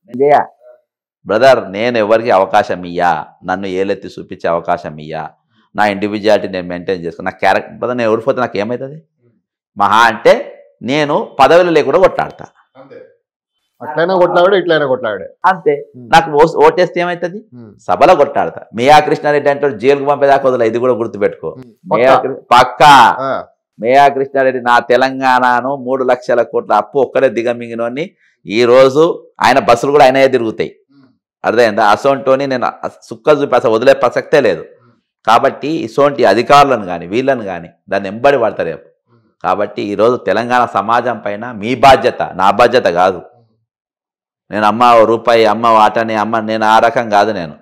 నేను చేయా బ్రదర్. నేను ఎవరికి అవకాశం ఇయ్యా, నన్ను ఏలెత్తి చూపించే అవకాశం ఇయ్యా. నా ఇండివిజువాలిటీ నేను మెయింటైన్ చేసుకుని, నా క్యారెక్టర్ బ్రదర్ నేను ఓడిపోతే నాకు ఏమవుతుంది? మహా అంటే నేను పదవులు లేకుండా కొట్లాడతా. అట్లయినా కొట్లాడే ఇట్లయినా కొట్లాడే అంతే. నాకు ఓటేస్తే ఏమవుతుంది? సభలో కొట్లాడతా. మియా కృష్ణారెడ్డి అంటే జైలుకు పంపేదాకా వదిలే, ఇది కూడా గుర్తుపెట్టుకో. పక్కా మేయా కృష్ణారెడ్డి నా తెలంగాణను 3 లక్షల కోట్ల అప్పు ఒక్కడే దిగమింగినోని ఈ రోజు ఆయన బస్సులు కూడా ఆయనే తిరుగుతాయి. అర్థమైందా? అసోంటోని నేను సుక్క చూపి అసలు వదిలే ప్రసక్తే లేదు. కాబట్టి ఇసోంటి అధికారులను కానీ వీళ్ళని కానీ దాన్ని ఎంబడి పడతారు రేపు. కాబట్టి ఈరోజు తెలంగాణ సమాజం పైన మీ బాధ్యత, నా బాధ్యత కాదు. నేను అమ్మ రూపాయి అమ్మ వాటని అమ్మ నేను ఆ రకం కాదు. నేను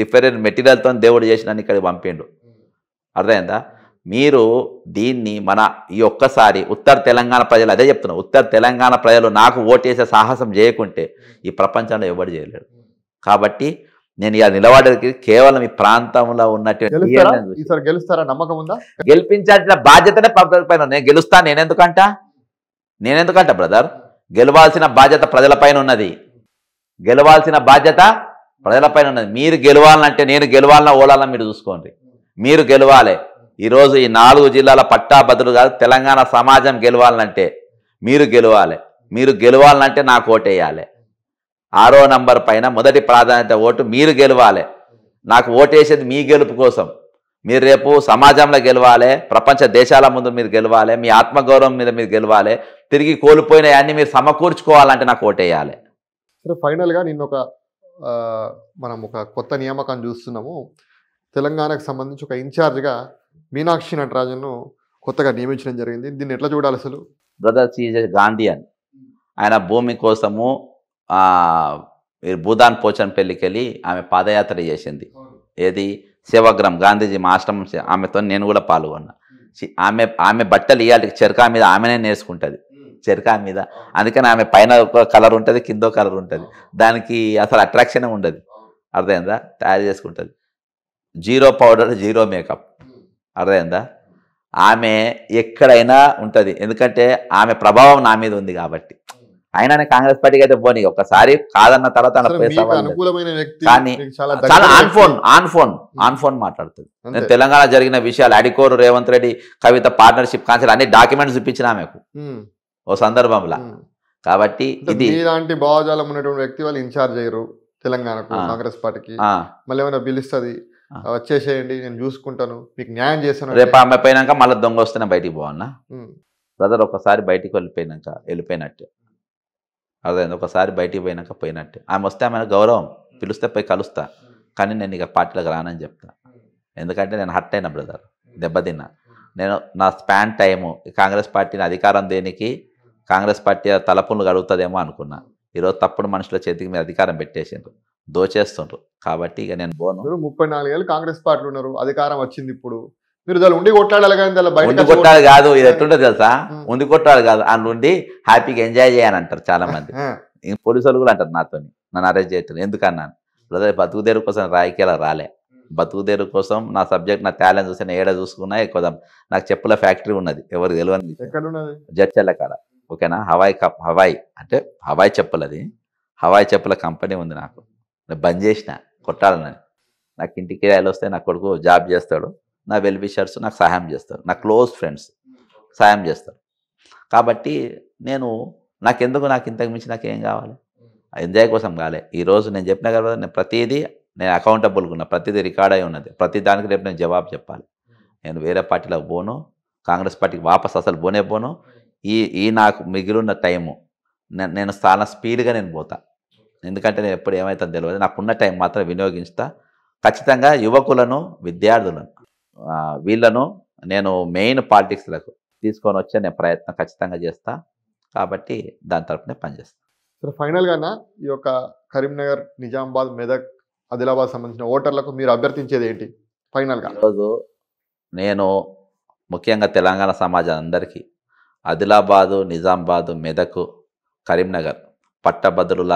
డిఫరెంట్ మెటీరియల్తో దేవుడు చేసి నన్ను ఇక్కడికి పంపిండు. అర్థమైందా? మీరు దీన్ని ఈ ఒక్కసారి ఉత్తర తెలంగాణ ప్రజలు అదే చెప్తున్నా, ఉత్తర తెలంగాణ ప్రజలు నాకు ఓటేసే సాహసం చేయకుంటే ఈ ప్రపంచంలో ఎవరు చేయలేడు. కాబట్టి నేను ఇలా నిలబడేది కేవలం ఈ ప్రాంతంలో ఉన్నటువంటి గెలుస్తారా నమ్మకం ఉందా? గెలిపించాల్సిన బాధ్యతనే ప్రభుత్వం పైన. నేను గెలుస్తాను నేనెందుకంట బ్రదర్? గెలవాల్సిన బాధ్యత ప్రజల పైన ఉన్నది. గెలవాల్సిన బాధ్యత ప్రజల పైన ఉన్నది. మీరు గెలవాలంటే నేను గెలవాలన్నా ఓడాలన్నా మీరు చూసుకోండి. మీరు గెలవాలి. ఈరోజు ఈ 4 జిల్లాల పట్టాభద్రులు కాదు, తెలంగాణ సమాజం గెలవాలంటే మీరు గెలవాలి. మీరు గెలవాలంటే నాకు ఓటేయాలి. 6వ నంబర్ పైన మొదటి ప్రాధాన్యత ఓటు మీరు గెలవాలి. నాకు ఓటేసేది మీ గెలుపు కోసం. మీరు రేపు సమాజంలో గెలవాలి, ప్రపంచ దేశాల ముందు మీరు గెలవాలి, మీ ఆత్మగౌరవం మీద మీరు గెలవాలి. తిరిగి కోల్పోయినవన్నీ మీరు సమకూర్చుకోవాలంటే నాకు ఓటేయాలి. సరే, ఫైనల్గా మనం ఒక కొత్త నియామకాన్ని చూస్తున్నాము. తెలంగాణకు సంబంధించి ఒక ఇన్ఛార్జ్గా మీనాక్షి నటరాజన్ను కొత్తగా నియమించడం జరిగింది. దీన్ని ఎట్లా చూడాలి అసలు? Brother is Gandhian. ఆయన భూమి కోసము భూదాన్ పోచన్పల్లికి వెళ్ళి ఆమె పాదయాత్ర చేసింది. ఏది? సేవాగ్రామ్ గాంధీజీ మా ఆశ్రమం. ఆమెతో నేను కూడా పాల్గొన్నా. ఆమె బట్టలు ఇవాళ చెరకా మీద ఆమెనే నేర్చుకుంటుంది, చెరకా మీద. అందుకని ఆమె పైన ఒక కలర్ ఉంటుంది, కింద కలర్ ఉంటుంది. దానికి అసలు అట్రాక్షన్ ఉండదు. అర్థమైందా? తయారు చేసుకుంటుంది. 0 పౌడర్ 0 మేకప్. అర్థమైందా? ఆమె ఎక్కడైనా ఉంటుంది. ఎందుకంటే ఆమె ప్రభావం నా మీద ఉంది కాబట్టి. అయినా కాంగ్రెస్ పార్టీకి అయితే పోనీ ఒకసారి కాదన్న తర్వాత కానీ చాలా ఆన్ ఫోన్ మాట్లాడుతుంది. నేను తెలంగాణ జరిగిన విషయాలు అడికోరు రేవంత్ రెడ్డి కవిత పార్ట్నర్షిప్ కాన్సెల్ అన్ని డాక్యుమెంట్స్ చూపించిన ఆమెకు ఓ సందర్భంలో. కాబట్టి ఇది ఇలాంటి భావజాలం ఉన్నటువంటి వ్యక్తి వాళ్ళు ఇన్ఛార్జ్ అయ్యారు తెలంగాణకు, కాంగ్రెస్ పార్టీకి. మళ్ళీ ఏమైనా పిలుస్తుంది, వచ్చేసేయండి నేను చూసుకుంటాను, మీకు న్యాయం చేస్తాను. రేపు ఆమె పోయినాక మళ్ళీ దొంగ వస్తేనే బయటికి పోవన్నా బ్రదర్? ఒకసారి బయటికి వెళ్ళిపోయినట్టే. అదే ఒకసారి బయటికి పోయినట్టే. ఆమె వస్తే ఆమె గౌరవం, పిలిస్తే పోయి కలుస్తా. కానీ నేను ఇక పార్టీలకు రానని చెప్తా. ఎందుకంటే నేను హర్ట్ అయినా బ్రదర్, దెబ్బతిన్నా. నేను నా స్పాన్ టైము కాంగ్రెస్ పార్టీని అధికారం దేనికి, కాంగ్రెస్ పార్టీ తలపులు గడుగుతుందేమో అనుకున్నా. ఈరోజు తప్పుడు మనుషుల చేతికి మీరు అధికారం పెట్టేసిండ్రు, దోచేస్తుండ్రు. కాబట్టి ఇక నేను పోను. 34 ఏళ్ళు కాంగ్రెస్ పార్టీలో ఉన్నారు, అధికారం వచ్చింది. ఇప్పుడు మీరు దాన్ని ఉండి కొట్లాడాలి కానీ ఉండి కొట్టాలి కాదు. ఇది ఎట్లుంటుంది తెలుసా? ఉండి కొట్టాలి కాదు, అందులో ఉండి హ్యాపీగా ఎంజాయ్ చేయని అంటారు చాలా మంది. పోలీసులు కూడా అంటారు నాతో, నన్ను అరెస్ట్ చేయటం ఎందుకన్నాను. బ్రదర్ బతుకుదేరు కోసం రాజకీయాలు రాలే. బతుకుదేరు కోసం నా సబ్జెక్ట్, నా టాలెంట్ చూసి నేను ఏడా చూసుకున్నా ఎక్కువ. నాకు చెప్పుల ఫ్యాక్టరీ ఉన్నది, ఎవరు తెలియని జడ్చల్ల కాడ. ఓకేనా? హవాయి అంటే హవాయి చెప్పులు, అది హవాయి చెప్పుల కంపెనీ ఉంది. నాకు నేను బంద్ చేసిన కొట్టాలని. నాకు ఇంటికి కిరాయిలు వస్తే నా కొడుకు జాబ్ చేస్తాడు, నా వెల్ విషర్స్ నాకు సహాయం చేస్తారు, నా క్లోజ్ ఫ్రెండ్స్ సహాయం చేస్తారు. కాబట్టి నాకు ఇంతకు మించి నాకేం కావాలి? ఎంజాయ్ కోసం కాలే. ఈరోజు నేను చెప్పిన కదా, నేను ప్రతిదీ నేను అకౌంటబుల్గా ఉన్నా, ప్రతిదీ రికార్డ్ అయి ఉన్నది. ప్రతి దానికి రేపు నేను జవాబు చెప్పాలి. నేను వేరే పార్టీలకు పోను, కాంగ్రెస్ పార్టీకి వాపస్ అసలు పోను. ఈ నాకు మిగిలిన టైము నేను చాలా స్పీడ్గా నేను పోతా. ఎందుకంటే నేను ఎప్పుడు ఏమవుతుందో తెలియదు. నాకున్న టైం మాత్రం వినియోగిస్తా. ఖచ్చితంగా యువకులను, విద్యార్థులను, వీళ్ళను నేను మెయిన్ పాలిటిక్స్లకు తీసుకొని వచ్చే నేను ప్రయత్నం ఖచ్చితంగా చేస్తా. కాబట్టి దాని తరపునే పనిచేస్తాను. సరే, ఫైనల్గా ఈ యొక్క కరీంనగర్, నిజామాబాద్, మెదక్, ఆదిలాబాద్ సంబంధించిన ఓటర్లకు మీరు అభ్యర్థించేది ఏంటి ఫైనల్గా? ఈరోజు నేను ముఖ్యంగా తెలంగాణ సమాజం అందరికీ ఆదిలాబాదు, నిజామాబాదు, మెదక్, కరీంనగర్ పట్టభద్రుల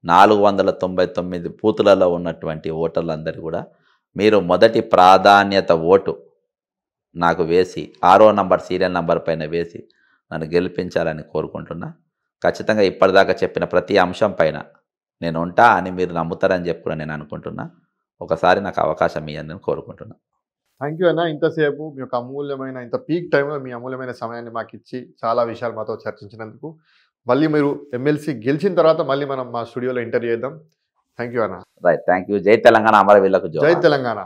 499 బూతులలో ఉన్నటువంటి ఓటర్లందరూ కూడా మీరు మొదటి ప్రాధాన్యత ఓటు నాకు వేసి 6వ నంబర్ సీరియల్ నంబర్ పైన వేసి నన్ను గెలిపించాలని కోరుకుంటున్నా. ఖచ్చితంగా ఇప్పటిదాకా చెప్పిన ప్రతి అంశం పైన నేను ఉంటా అని మీరు నమ్ముతారని చెప్పి కూడా నేను అనుకుంటున్నా. ఒకసారి నాకు అవకాశం ఇవ్వండి అని కోరుకుంటున్నా. థ్యాంక్ యూ అన్న. ఇంతసేపు మీ యొక్క అమూల్యమైన, ఇంత పీక్ టైంలో మీ అమూల్యమైన సమయాన్ని మాకు ఇచ్చి చాలా విషయాలు మాతో చర్చించినందుకు. మళ్ళీ మీరు ఎమ్మెల్సీ గెలిచిన తర్వాత మళ్ళీ మనం మా స్టూడియోలో ఇంటర్వ్యూ చేద్దాం. థ్యాంక్ యూ అన్న. Right, thank you. జై తెలంగాణ, అమరవీరులకు జై తెలంగాణ.